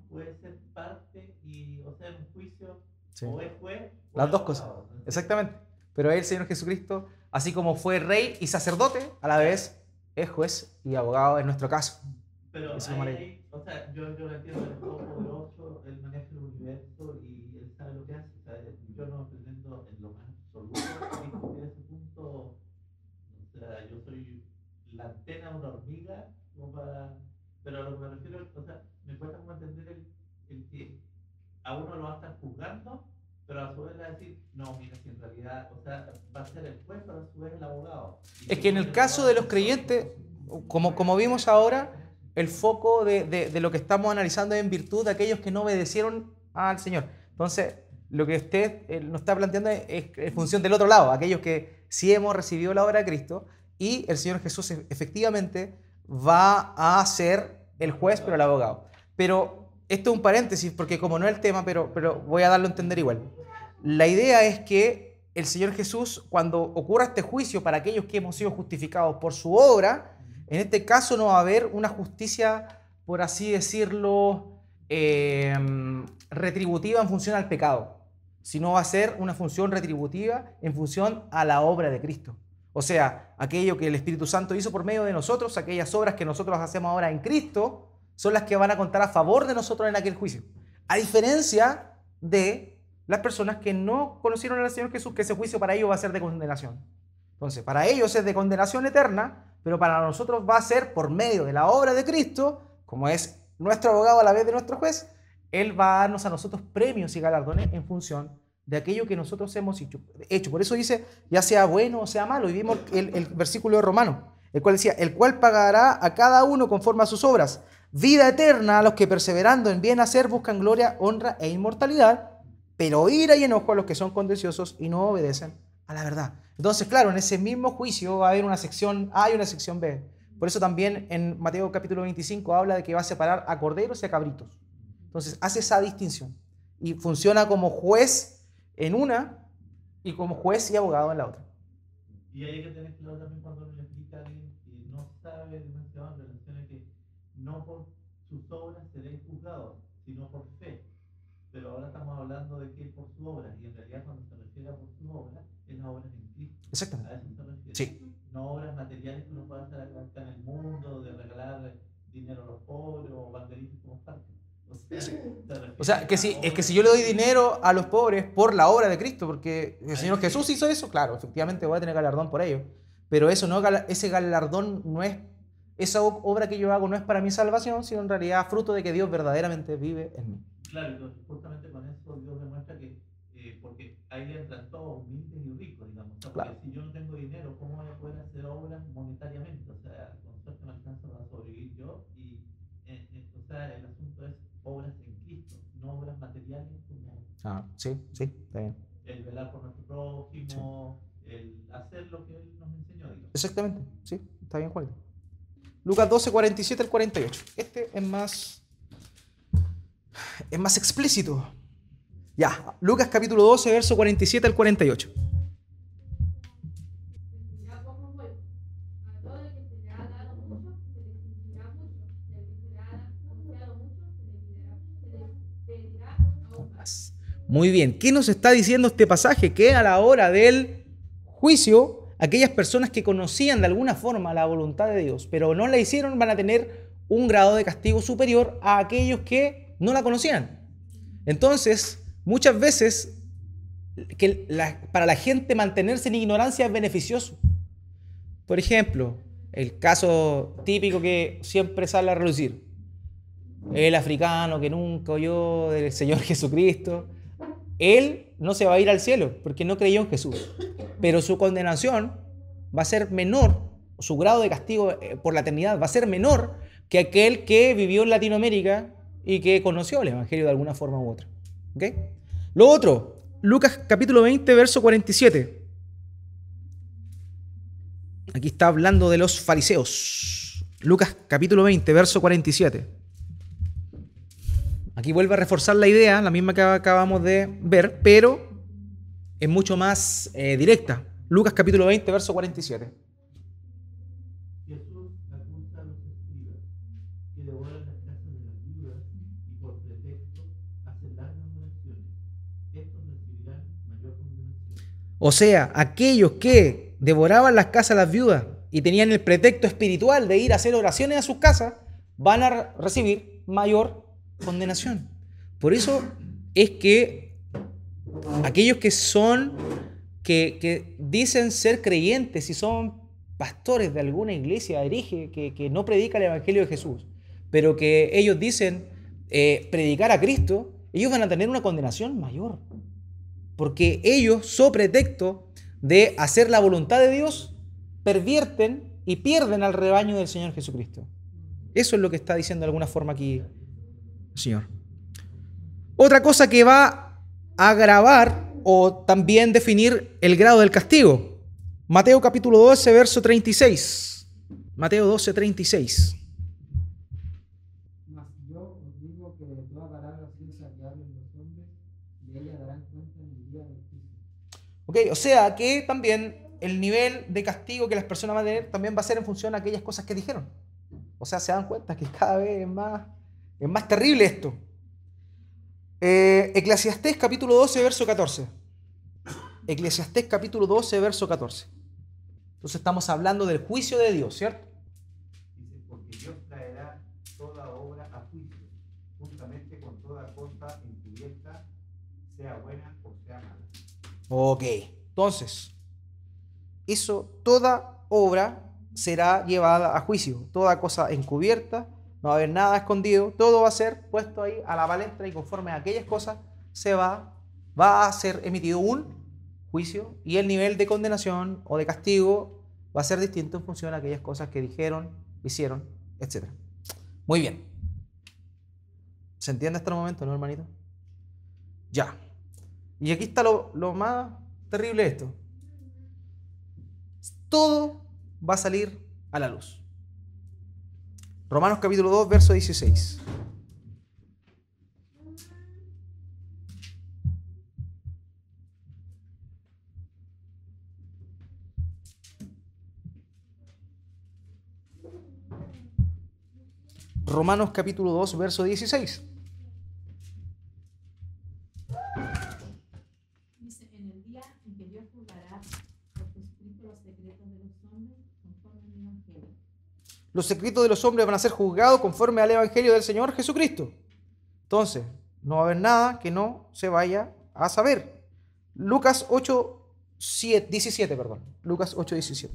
Puede ser parte y, o sea, en un juicio, sí, o es juez. O las es dos abogado. cosas, exactamente. Pero el Señor Jesucristo, así como fue rey y sacerdote, a la vez es juez y abogado en nuestro caso. Pero ahí, o sea, yo lo entiendo, el Todopoderoso, él maneja el universo y él sabe lo que hace. O sea, yo no pretendo en lo más absoluto discutir ese punto. O sea, yo soy la antena de una hormiga, como para... Pero a lo que me refiero, o sea, me cuesta como entender el que a uno lo va a estar juzgando, pero a su vez le va a decir, no, mira, si en realidad, o sea, va a ser el juez, pero a su vez el abogado. Es que en el caso de los creyentes, como vimos ahora, el foco de lo que estamos analizando es en virtud de aquellos que no obedecieron al Señor. Entonces, lo que usted nos está planteando es en función del otro lado, aquellos que sí hemos recibido la obra de Cristo y el Señor Jesús efectivamente va a ser el juez, pero el abogado. Pero esto es un paréntesis, porque como no es el tema, pero voy a darlo a entender igual. La idea es que el Señor Jesús, cuando ocurra este juicio para aquellos que hemos sido justificados por su obra, en este caso no va a haber una justicia, por así decirlo, retributiva en función al pecado, sino va a ser una función retributiva en función a la obra de Cristo. O sea, aquello que el Espíritu Santo hizo por medio de nosotros, aquellas obras que nosotros hacemos ahora en Cristo, son las que van a contar a favor de nosotros en aquel juicio. A diferencia de las personas que no conocieron al Señor Jesús, que ese juicio para ellos va a ser de condenación. Entonces, para ellos es de condenación eterna, pero para nosotros va a ser por medio de la obra de Cristo, como es nuestro abogado a la vez de nuestro juez, Él va a darnos a nosotros premios y galardones en función de aquello que nosotros hemos hecho. Por eso dice, ya sea bueno o sea malo. Y vimos el versículo de Romanos, el cual decía, el cual pagará a cada uno conforme a sus obras. Vida eterna a los que perseverando en bien hacer buscan gloria, honra e inmortalidad, pero ira y enojo a los que son contenciosos y no obedecen a la verdad. Entonces, claro, en ese mismo juicio va a haber una sección A y una sección B. Por eso también en Mateo capítulo 25 habla de que va a separar a corderos y a cabritos. Entonces, hace esa distinción y funciona como juez en una y como juez y abogado en la otra. Y hay que tener claro también cuando uno le explica a alguien que no sabe demasiado en relación a que no por sus obras seréis juzgados, sino por fe. Pero ahora estamos hablando de que por su obra, y en realidad cuando se refiere a por su obra, es la obra en Cristo. Exactamente. A eso se refiere. Sí. No obras materiales que uno pueda hacer acá en el mundo, de regalar dinero a los pobres o banderistas como parte. O sea, que si, es que si yo le doy dinero a los pobres por la obra de Cristo, porque el Señor Jesús hizo eso, claro, efectivamente voy a tener galardón por ello. pero eso no, ese galardón no es, esa obra que yo hago no es para mi salvación, sino en realidad fruto de que Dios verdaderamente vive en mí. Claro, entonces, justamente con eso Dios demuestra que, porque ahí le entran todos humildes y ricos, digamos. O sea, porque Claro. si yo no tengo dinero, ¿cómo voy a poder hacer obras monetariamente? O sea, con suerte me alcanza para sobrevivir yo. Y, o sea, el asunto es obras en Cristo, no obras materiales como Sí, está bien. el velar por nuestro prójimo, el hacer lo que Él nos enseñó, digamos. Exactamente, sí, está bien, Juan. Lucas 12, 47 al 48. Este es más explícito. Ya, Lucas capítulo 12, verso 47 al 48. Ya poco fue. A todo el que se le ha dado mucho, se le exigirá mucho. Y al que se le ha confiado mucho, se le pedirá aún más. Muy bien, ¿qué nos está diciendo este pasaje? Que a la hora del juicio, aquellas personas que conocían de alguna forma la voluntad de Dios, pero no la hicieron, van a tener un grado de castigo superior a aquellos que no la conocían. Entonces, muchas veces, para la gente mantenerse en ignorancia es beneficioso. Por ejemplo, el caso típico que siempre sale a relucir: el africano que nunca oyó del Señor Jesucristo. Él no se va a ir al cielo porque no creyó en Jesús, pero su condenación va a ser menor, su grado de castigo por la eternidad va a ser menor que aquel que vivió en Latinoamérica y que conoció el Evangelio de alguna forma u otra. ¿Okay? Lo otro, Lucas capítulo 20, verso 47. Aquí está hablando de los fariseos. Lucas capítulo 20, verso 47. Aquí vuelve a reforzar la idea, la misma que acabamos de ver, pero es mucho más directa. Lucas capítulo 20, verso 47. Jesús acusa a los escribas que devoran las casas de las viudas y por pretexto hacen largas oraciones. Estos recibirán mayor condenación. O sea, aquellos que devoraban las casas de las viudas y tenían el pretexto espiritual de ir a hacer oraciones a sus casas, van a recibir mayor condenación. Por eso es que aquellos que dicen ser creyentes y son pastores de alguna iglesia erige que no predica el Evangelio de Jesús, pero que ellos dicen predicar a Cristo, ellos van a tener una condenación mayor, porque ellos, so pretexto de hacer la voluntad de Dios, pervierten y pierden al rebaño del Señor Jesucristo. Eso es lo que está diciendo de alguna forma aquí el Señor. Otra cosa que va a agravar o también definir el grado del castigo. Mateo capítulo 12, verso 36. Mateo 12, 36. Mas yo os digo que de toda palabra ciencia que hablen los hombres, de ella darán cuenta en el día del juicio. Ok, o sea que también el nivel de castigo que las personas van a tener también va a ser en función a aquellas cosas que dijeron. O sea, se dan cuenta que cada vez es más terrible esto. Eclesiastés capítulo 12, verso 14. Eclesiastés capítulo 12, verso 14. Entonces estamos hablando del juicio de Dios, ¿cierto? Dice, porque Dios traerá toda obra a juicio, juntamente con toda cosa encubierta, sea buena o sea mala. Ok, entonces, toda obra será llevada a juicio, toda cosa encubierta, no va a haber nada escondido, todo va a ser puesto ahí a la palestra y conforme a aquellas cosas va a ser emitido un juicio y el nivel de condenación o de castigo va a ser distinto en función a aquellas cosas que dijeron, hicieron, etc. Muy bien. ¿Se entiende hasta el momento, no, hermanito? Ya. Y aquí está lo más terrible de esto. Todo va a salir a la luz. Romanos capítulo 2, verso 16. Romanos capítulo 2, verso 16. Dice, en el día en que Dios juzgará por Jesucristo los secretos de los hombres conforme al Evangelio. Los secretos de los hombres van a ser juzgados conforme al Evangelio del Señor Jesucristo. Entonces, no va a haber nada que no se vaya a saber. Lucas 8, 17, perdón. Lucas 8, 17.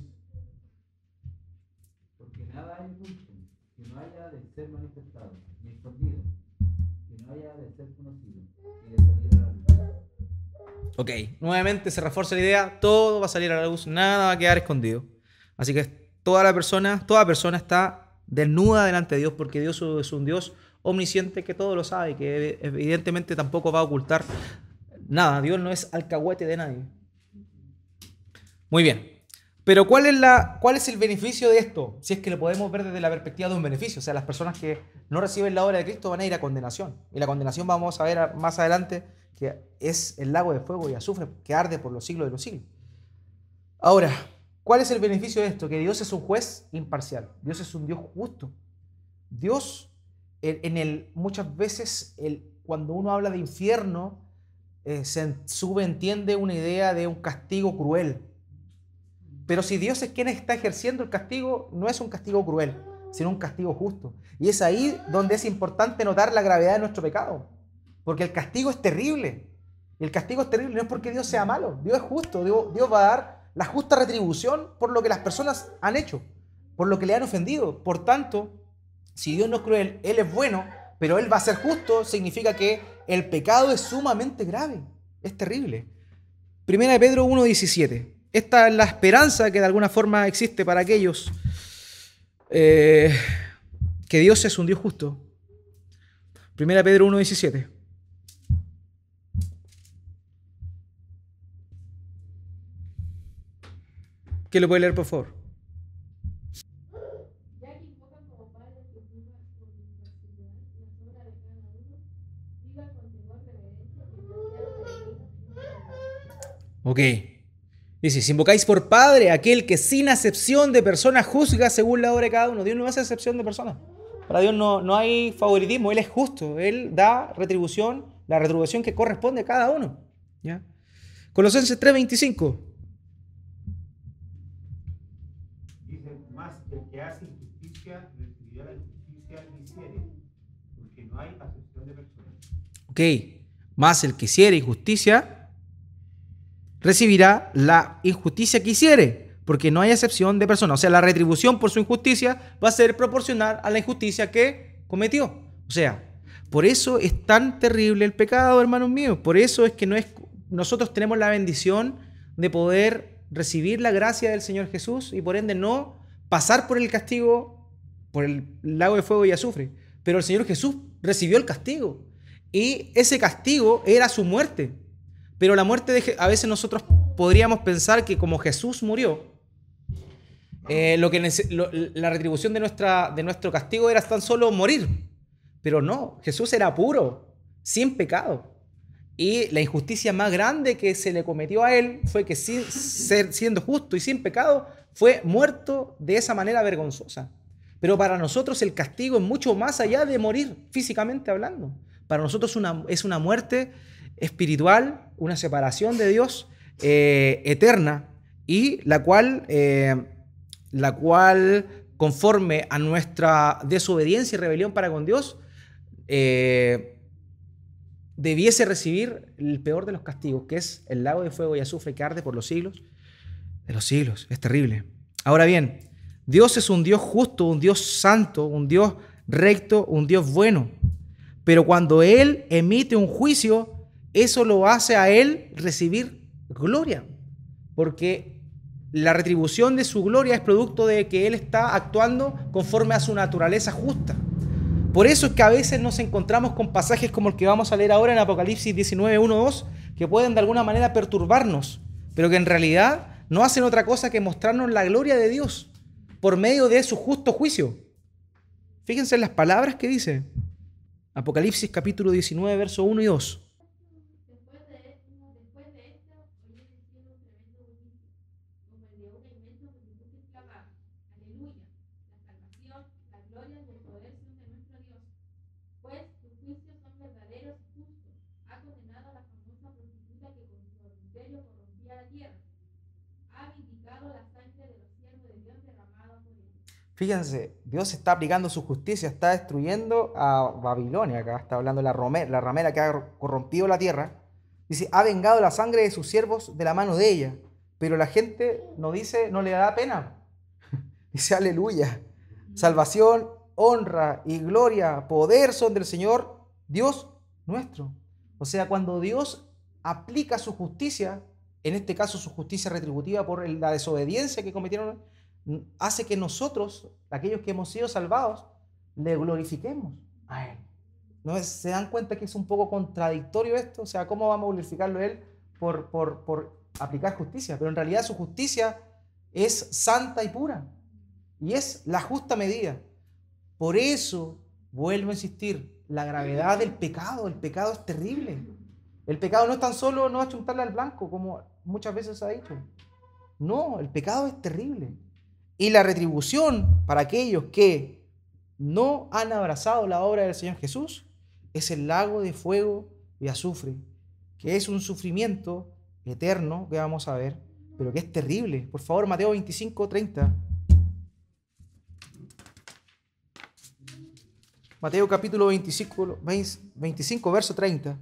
ser manifestado, ni escondido, que no haya de ser conocido y de salir a la luz. Ok, nuevamente se refuerza la idea, todo va a salir a la luz, nada va a quedar escondido. Así que toda persona está desnuda delante de Dios, porque Dios es un Dios omnisciente que todo lo sabe y que evidentemente tampoco va a ocultar nada. Dios no es alcahuete de nadie. Muy bien. Pero ¿cuál es el beneficio de esto? Si es que lo podemos ver desde la perspectiva de un beneficio. O sea, las personas que no reciben la obra de Cristo van a ir a condenación. Y la condenación vamos a ver más adelante que es el lago de fuego y azufre que arde por los siglos de los siglos. Ahora, ¿cuál es el beneficio de esto? Que Dios es un juez imparcial. Dios es un Dios justo. Dios, muchas veces, cuando uno habla de infierno, se subentiende una idea de un castigo cruel. Pero si Dios es quien está ejerciendo el castigo, no es un castigo cruel, sino un castigo justo. Y es ahí donde es importante notar la gravedad de nuestro pecado. Porque el castigo es terrible. Y el castigo es terrible no es porque Dios sea malo. Dios es justo. Dios va a dar la justa retribución por lo que las personas han hecho, por lo que le han ofendido. Por tanto, si Dios no es cruel, Él es bueno, pero Él va a ser justo, significa que el pecado es sumamente grave. Es terrible. Primera de Pedro 1:17. Esta es la esperanza que de alguna forma existe para aquellos que Dios es un Dios justo. Primera Pedro 1:17. ¿Quién lo puede leer, por favor? Ya que invocan como Padre que juzga por imparcialidad la obra de cada uno, viva con temor reverente y demasiado. Ok. Dice, si invocáis por Padre aquel que sin acepción de persona juzga según la obra de cada uno. Dios no hace acepción de personas. Para Dios no hay favoritismo. Él es justo. Él da retribución, la retribución que corresponde a cada uno. ¿Ya? Colosenses 3:25. Dice, más el que hace injusticia recibirá la injusticia que hiciere, porque no hay acepción de personas. Ok. Más el que hiciere injusticia recibirá la injusticia que hiciere, porque no hay excepción de persona. O sea, la retribución por su injusticia va a ser proporcional a la injusticia que cometió. O sea, por eso es tan terrible el pecado, hermanos míos. Por eso es que nosotros tenemos la bendición de poder recibir la gracia del Señor Jesús y por ende no pasar por el castigo, por el lago de fuego y azufre. Pero el Señor Jesús recibió el castigo y ese castigo era su muerte. Pero la muerte, a veces nosotros podríamos pensar que como Jesús murió, la retribución de nuestro castigo era tan solo morir. Pero no, Jesús era puro, sin pecado. Y la injusticia más grande que se le cometió a él fue que siendo justo y sin pecado, fue muerto de esa manera vergonzosa. Pero para nosotros el castigo es mucho más allá de morir físicamente hablando. Para nosotros es una muerte espiritual, una separación de Dios eterna, y la cual conforme a nuestra desobediencia y rebelión para con Dios, debiese recibir el peor de los castigos, que es el lago de fuego y azufre que arde por los siglos de los siglos. Es terrible. Ahora bien, Dios es un Dios justo, un Dios santo, un Dios recto, un Dios bueno. Pero cuando Él emite un juicio, eso lo hace a Él recibir gloria, porque la retribución de su gloria es producto de que Él está actuando conforme a su naturaleza justa. Por eso es que a veces nos encontramos con pasajes como el que vamos a leer ahora en Apocalipsis 19:1-2, que pueden de alguna manera perturbarnos, pero que en realidad no hacen otra cosa que mostrarnos la gloria de Dios por medio de su justo juicio. Fíjense en las palabras que dice Apocalipsis capítulo 19, verso 1 y 2. Después de esto, oí en el cielo un tremendo bullicio, como el de una inmensa multitud que exclamaba: Aleluya, la salvación, la gloria y el poder son de nuestro Dios, pues sus juicios son verdaderos y justos. Ha condenado a la famosa prostituta que con su adulterio corrompía la tierra. Ha vindicado la sangre de los siervos de Dios derramada por él. Fíjense, Dios está aplicando su justicia, está destruyendo a Babilonia, acá está hablando la ramera que ha corrompido la tierra. Dice, ha vengado la sangre de sus siervos de la mano de ella, pero la gente no le da pena. Dice, aleluya, salvación, honra y gloria, poder son del Señor Dios nuestro. O sea, cuando Dios aplica su justicia, en este caso su justicia retributiva por la desobediencia que cometieron, hace que nosotros, aquellos que hemos sido salvados, le glorifiquemos a Él. ¿No se dan cuenta que es un poco contradictorio esto? O sea, ¿cómo vamos a glorificarlo a Él por aplicar justicia? Pero en realidad su justicia es santa y pura. Y es la justa medida. Por eso, vuelvo a insistir, la gravedad del pecado. El pecado es terrible. El pecado no es tan solo no achuntarle al blanco, como muchas veces se ha dicho. No, el pecado es terrible. Y la retribución para aquellos que no han abrazado la obra del Señor Jesús es el lago de fuego y azufre, que es un sufrimiento eterno que vamos a ver, pero que es terrible. Por favor, Mateo 25, 30. Mateo capítulo 25, verso 30.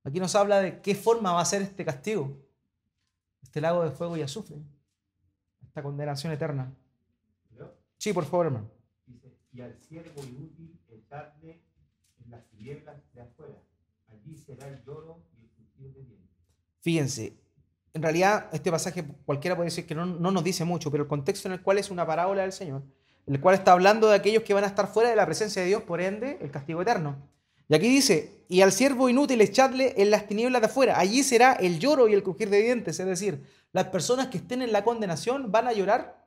Aquí nos habla de qué forma va a ser este castigo, este lago de fuego y azufre, esta condenación eterna. Sí, por favor, hermano. Dice, y al siervo inútil echadle en las tinieblas de afuera. Allí será el lloro y el crujir de dientes. Fíjense, en realidad este pasaje cualquiera puede decir que no nos dice mucho, pero el contexto en el cual es una parábola del Señor, en el cual está hablando de aquellos que van a estar fuera de la presencia de Dios, por ende, el castigo eterno. Y aquí dice, y al siervo inútil echadle en las tinieblas de afuera, allí será el lloro y el crujir de dientes. Es decir, las personas que estén en la condenación van a llorar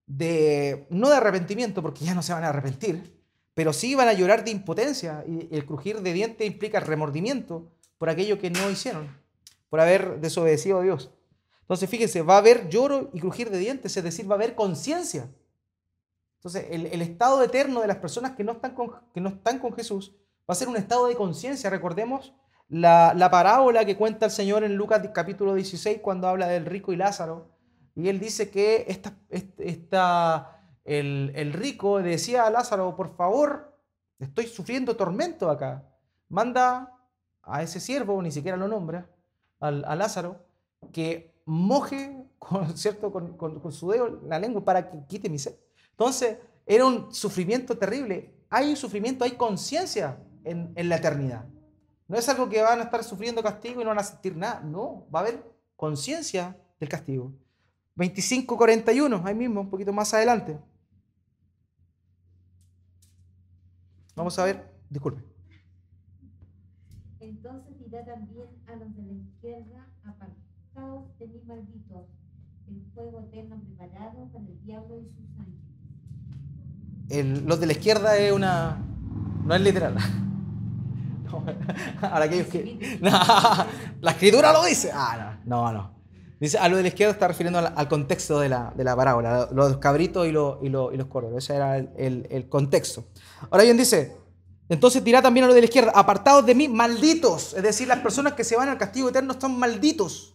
no de arrepentimiento, porque ya no se van a arrepentir, pero sí van a llorar de impotencia, y el crujir de dientes implica remordimiento por aquello que no hicieron, por haber desobedecido a Dios. Entonces, fíjense, va a haber lloro y crujir de dientes, es decir, va a haber conciencia. Entonces, el estado eterno de las personas que no están con Jesús va a ser un estado de conciencia. Recordemos la parábola que cuenta el Señor en Lucas capítulo 16 cuando habla del rico y Lázaro. Y él dice que el rico decía a Lázaro, por favor, estoy sufriendo tormento acá. Manda a ese siervo, ni siquiera lo nombra, a Lázaro, que moje ¿cierto? Con su dedo la lengua para que quite mi sed. Entonces, era un sufrimiento terrible. Hay sufrimiento, hay conciencia en la eternidad. No es algo que van a estar sufriendo castigo y no van a sentir nada. No, va a haber conciencia del castigo. 25:41, ahí mismo, un poquito más adelante. Vamos a ver, disculpe. Entonces dirá también a los de la izquierda, apartaos de mí, malditos, el fuego eterno preparado para el diablo y sus ángeles. Los de la izquierda es no es literal. No, ahora aquellos que... No, la escritura lo dice. No. Dice, a lo de la izquierda está refiriendo al contexto de la parábola, los cabritos y los corderos. Ese era el contexto. Ahora bien dice, entonces dirá también a lo de la izquierda, apartados de mí, malditos. Es decir, las personas que se van al castigo eterno son malditos.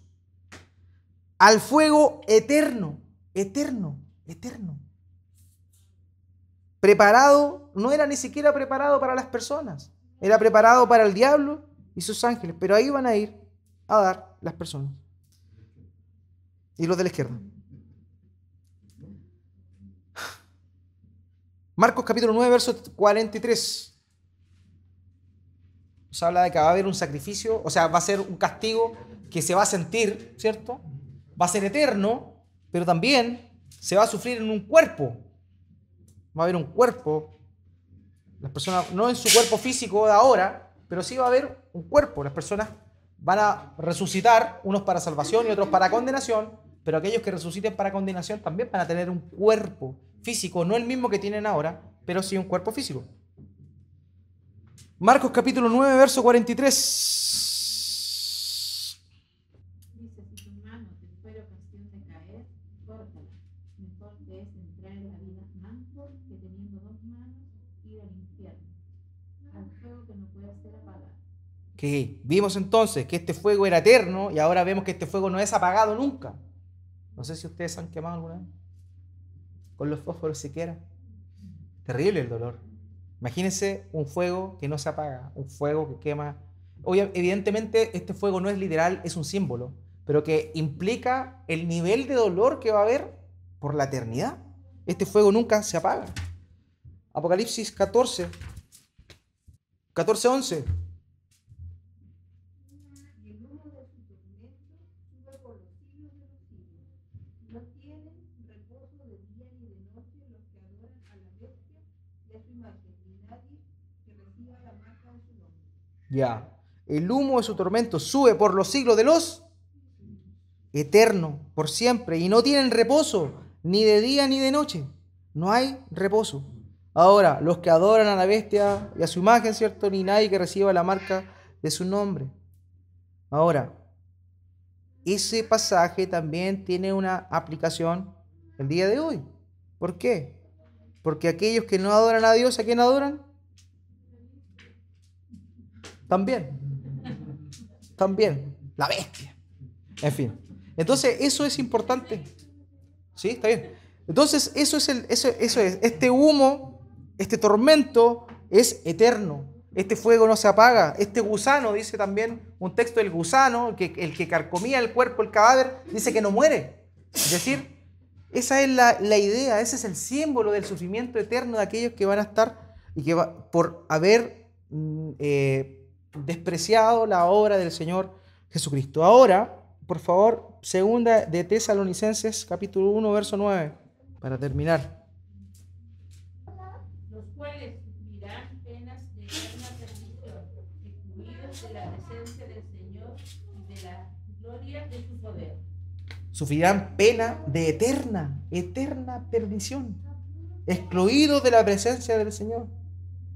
Al fuego eterno. Preparado, no era ni siquiera preparado para las personas. Era preparado para el diablo y sus ángeles. Pero ahí van a ir a dar las personas. Y los de la izquierda. Marcos capítulo 9, verso 43. Nos habla de que va a haber un sacrificio, o sea, va a ser un castigo que se va a sentir, ¿cierto? Va a ser eterno, pero también se va a sufrir en un cuerpo. Va a haber un cuerpo. Las personas, no en su cuerpo físico de ahora, pero sí va a haber un cuerpo. Las personas van a resucitar, unos para salvación y otros para condenación, pero aquellos que resuciten para condenación también van a tener un cuerpo físico, no el mismo que tienen ahora, pero sí un cuerpo físico. Marcos capítulo 9, verso 43. Dice, si tu mano te fuera ocasión de caer, córtala. Mejor te es entrar en la vida manco que teniendo dos manos ir al infierno, al fuego que no puede ser apagado. Que vimos entonces que este fuego era eterno y ahora vemos que este fuego no es apagado nunca. No sé si ustedes se han quemado alguna vez con los fósforos siquiera. Terrible el dolor. Imagínense un fuego que no se apaga, un fuego que quema. Evidentemente este fuego no es literal, es un símbolo, pero que implica el nivel de dolor que va a haber por la eternidad. Este fuego nunca se apaga. Apocalipsis 14, 11. Y el humo de su tormento sube por los siglos de los siglos. No tienen reposo de día ni de noche los que adoran a la bestia y a su imagen, ni nadie que reciba la marca de su nombre. Ya. El humo de su tormento sube por los siglos de los eterno, por siempre, y no tienen reposo, ni de día ni de noche. No hay reposo. Ahora, los que adoran a la bestia y a su imagen, ¿cierto? Ni nadie que reciba la marca de su nombre. Ahora, ese pasaje también tiene una aplicación el día de hoy. ¿Por qué? Porque aquellos que no adoran a Dios, ¿a quién adoran? También, la bestia. En fin. Entonces, eso es importante. ¿Sí? Está bien. Entonces, eso es. Este humo, este tormento es eterno. Este fuego no se apaga. Este gusano, dice también un texto del gusano, el que carcomía el cuerpo, el cadáver, dice que no muere. Es decir, esa es la idea, ese es el símbolo del sufrimiento eterno de aquellos que van a estar y que por haber despreciado la obra del Señor Jesucristo. Ahora, por favor, segunda de Tesalonicenses, capítulo 1, verso 9, para terminar. Los cuales sufrirán penas de eterna perdición, excluidos de la presencia del Señor y de la gloria de su poder. Sufrirán pena de eterna perdición, excluidos de la presencia del Señor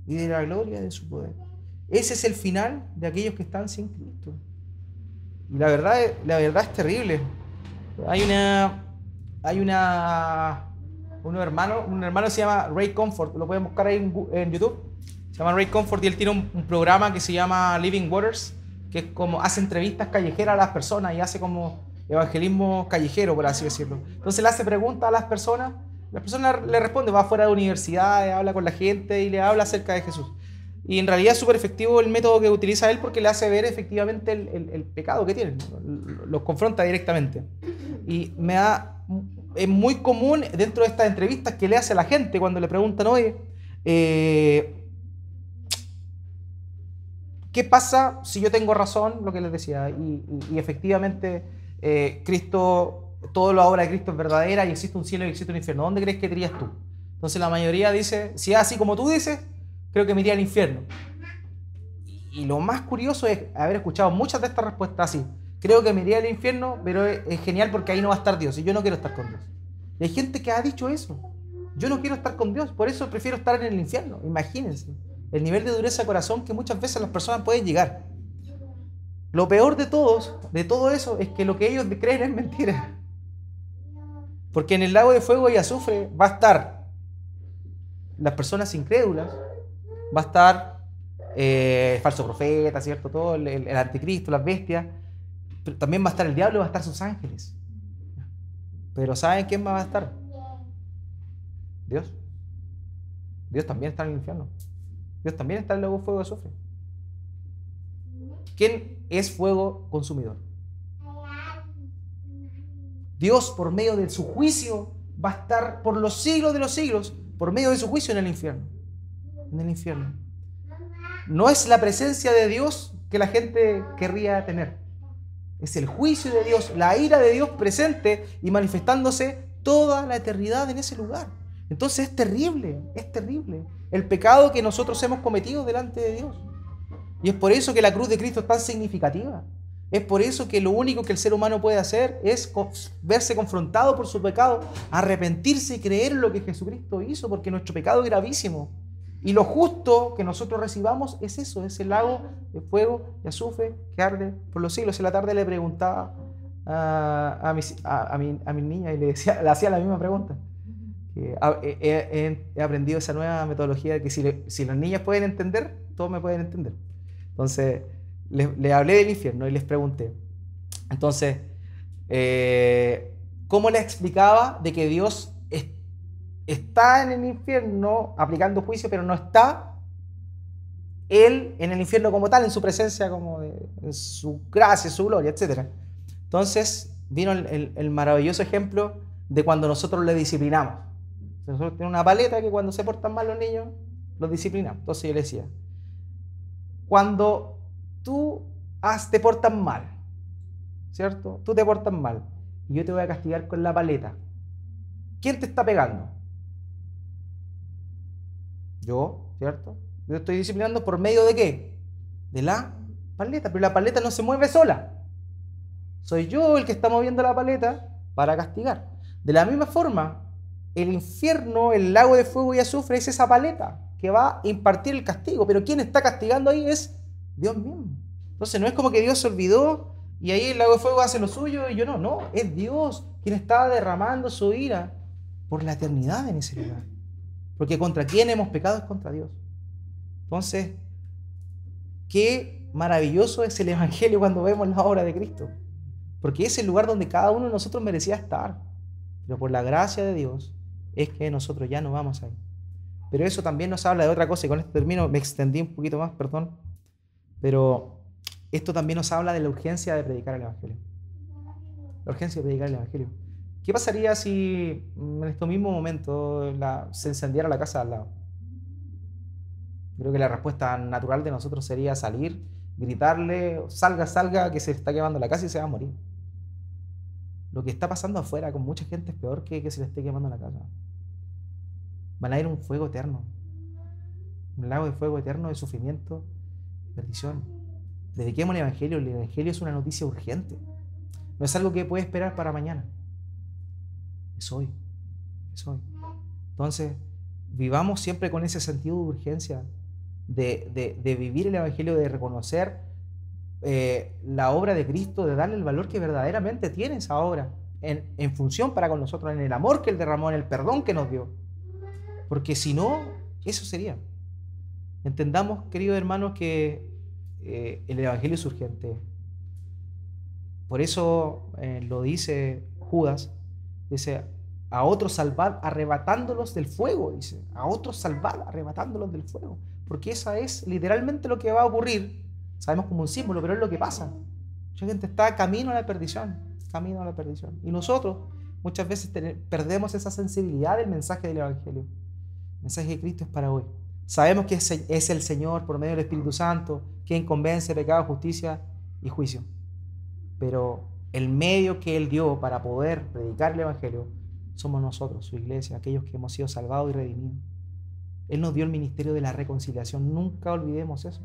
y de la gloria de su poder. Ese es el final de aquellos que están sin Cristo. Y la verdad es terrible. Un hermano se llama Ray Comfort, lo pueden buscar ahí en YouTube. Se llama Ray Comfort y él tiene un programa que se llama Living Waters, que es como hace entrevistas callejeras a las personas y hace como evangelismo callejero, por así decirlo. Entonces le hace preguntas a las personas le responde, va fuera de universidades, habla con la gente y le habla acerca de Jesús. Y en realidad es súper efectivo el método que utiliza él porque le hace ver efectivamente el pecado que tienen, los confronta directamente. Y es muy común dentro de estas entrevistas que le hace a la gente cuando le preguntan, oye, ¿qué pasa si yo tengo razón? Lo que les decía, y efectivamente Cristo, toda la obra de Cristo es verdadera y existe un cielo y existe un infierno. ¿Dónde crees que te irías tú? Entonces la mayoría dice, si es así como tú dices, creo que me iría al infierno. Y lo más curioso es haber escuchado muchas de estas respuestas así. Creo que me iría al infierno, pero es genial porque ahí no va a estar Dios y yo no quiero estar con Dios. Y hay gente que ha dicho eso. Yo no quiero estar con Dios, por eso prefiero estar en el infierno. Imagínense el nivel de dureza de corazón que muchas veces las personas pueden llegar. Lo peor de todo eso, es que lo que ellos creen es mentira. Porque en el lago de fuego y azufre va a estar las personas incrédulas, va a estar falso profeta, ¿cierto? Todo el anticristo, las bestias, pero también va a estar el diablo y va a estar sus ángeles. Pero ¿saben quién más va a estar? Dios. Dios también está en el infierno. Dios también está en el lago de fuego y azufre. ¿Quién es fuego consumidor? Dios, por medio de su juicio, va a estar por los siglos de los siglos, por medio de su juicio en el infierno. En el infierno. No es la presencia de Dios que la gente querría tener. Es el juicio de Dios, la ira de Dios presente y manifestándose toda la eternidad en ese lugar. Entonces es terrible el pecado que nosotros hemos cometido delante de Dios. Y es por eso que la cruz de Cristo es tan significativa. Es por eso que lo único que el ser humano puede hacer es verse confrontado por su pecado, arrepentirse y creer en lo que Jesucristo hizo, porque nuestro pecado es gravísimo. Y lo justo que nosotros recibamos es eso, es el lago de fuego y azufre que arde por los siglos. En la tarde le preguntaba a mi niña y le hacía la misma pregunta. He aprendido esa nueva metodología de que si las niñas pueden entender, todos me pueden entender. Entonces le hablé del infierno y les pregunté. Entonces, ¿cómo les explicaba de que Dios está en el infierno aplicando juicio, pero no está Él en el infierno como tal, en su presencia, en su gracia, su gloria, etc.? Entonces vino el maravilloso ejemplo de cuando nosotros le disciplinamos. Nosotros tenemos una paleta que cuando se portan mal los niños, los disciplinamos. Entonces yo le decía, cuando tú te portas mal, ¿cierto? Tú te portas mal y yo te voy a castigar con la paleta. ¿Quién te está pegando? Yo, ¿cierto? Yo estoy disciplinando por medio de ¿qué? De la paleta, pero la paleta no se mueve sola. Soy yo el que está moviendo la paleta para castigar. De la misma forma, el infierno, el lago de fuego y azufre es esa paleta que va a impartir el castigo, pero quien está castigando ahí es Dios mismo. Entonces no es como que Dios se olvidó y ahí el lago de fuego hace lo suyo y yo no, es Dios quien está derramando su ira por la eternidad en ese lugar. Porque contra quien hemos pecado es contra Dios. Entonces, qué maravilloso es el Evangelio cuando vemos la obra de Cristo. Porque es el lugar donde cada uno de nosotros merecía estar. Pero por la gracia de Dios es que nosotros ya no vamos ahí. Pero eso también nos habla de otra cosa, y con esto termino, me extendí un poquito más, perdón. Pero esto también nos habla de la urgencia de predicar el Evangelio. La urgencia de predicar el Evangelio. ¿Qué pasaría si en estos mismos momentos se encendiera la casa de al lado? Creo que la respuesta natural de nosotros sería salir, gritarle, salga, que se está quemando la casa y se va a morir. Lo que está pasando afuera con mucha gente es peor que se le esté quemando la casa. Van a ir a un fuego eterno. Un lago de fuego eterno de sufrimiento, perdición. Dediquemos el Evangelio. El Evangelio es una noticia urgente. No es algo que puede esperar para mañana. Es hoy. Es hoy. Entonces, vivamos siempre con ese sentido de urgencia, de vivir el Evangelio, de reconocer la obra de Cristo, de darle el valor que verdaderamente tiene esa obra en función para con nosotros, en el amor que Él derramó, en el perdón que nos dio. Porque si no, eso sería. Entendamos, queridos hermanos, que el Evangelio es urgente. Por eso lo dice Judas, dice, a otros salvad arrebatándolos del fuego, dice, a otros salvad arrebatándolos del fuego. Porque esa es literalmente lo que va a ocurrir. Sabemos como un símbolo, pero es lo que pasa. Mucha gente está camino a la perdición, camino a la perdición. Y nosotros muchas veces perdemos esa sensibilidad del mensaje del Evangelio. El mensaje de Cristo es para hoy. Sabemos que es el Señor, por medio del Espíritu Santo, quien convence de pecado, justicia y juicio. Pero el medio que Él dio para poder predicar el Evangelio somos nosotros, su iglesia, aquellos que hemos sido salvados y redimidos. Él nos dio el ministerio de la reconciliación. Nunca olvidemos eso.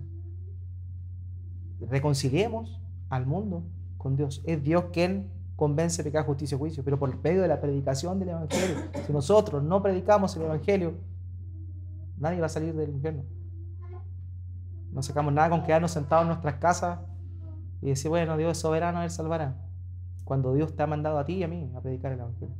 Reconciliemos al mundo con Dios. Es Dios quien convence de pecado, justicia y juicio, pero por medio de la predicación del Evangelio. Si nosotros no predicamos el Evangelio, nadie va a salir del infierno. No sacamos nada con quedarnos sentados en nuestras casas y decir, bueno, Dios es soberano, Él salvará. Cuando Dios te ha mandado a ti y a mí a predicar el Evangelio.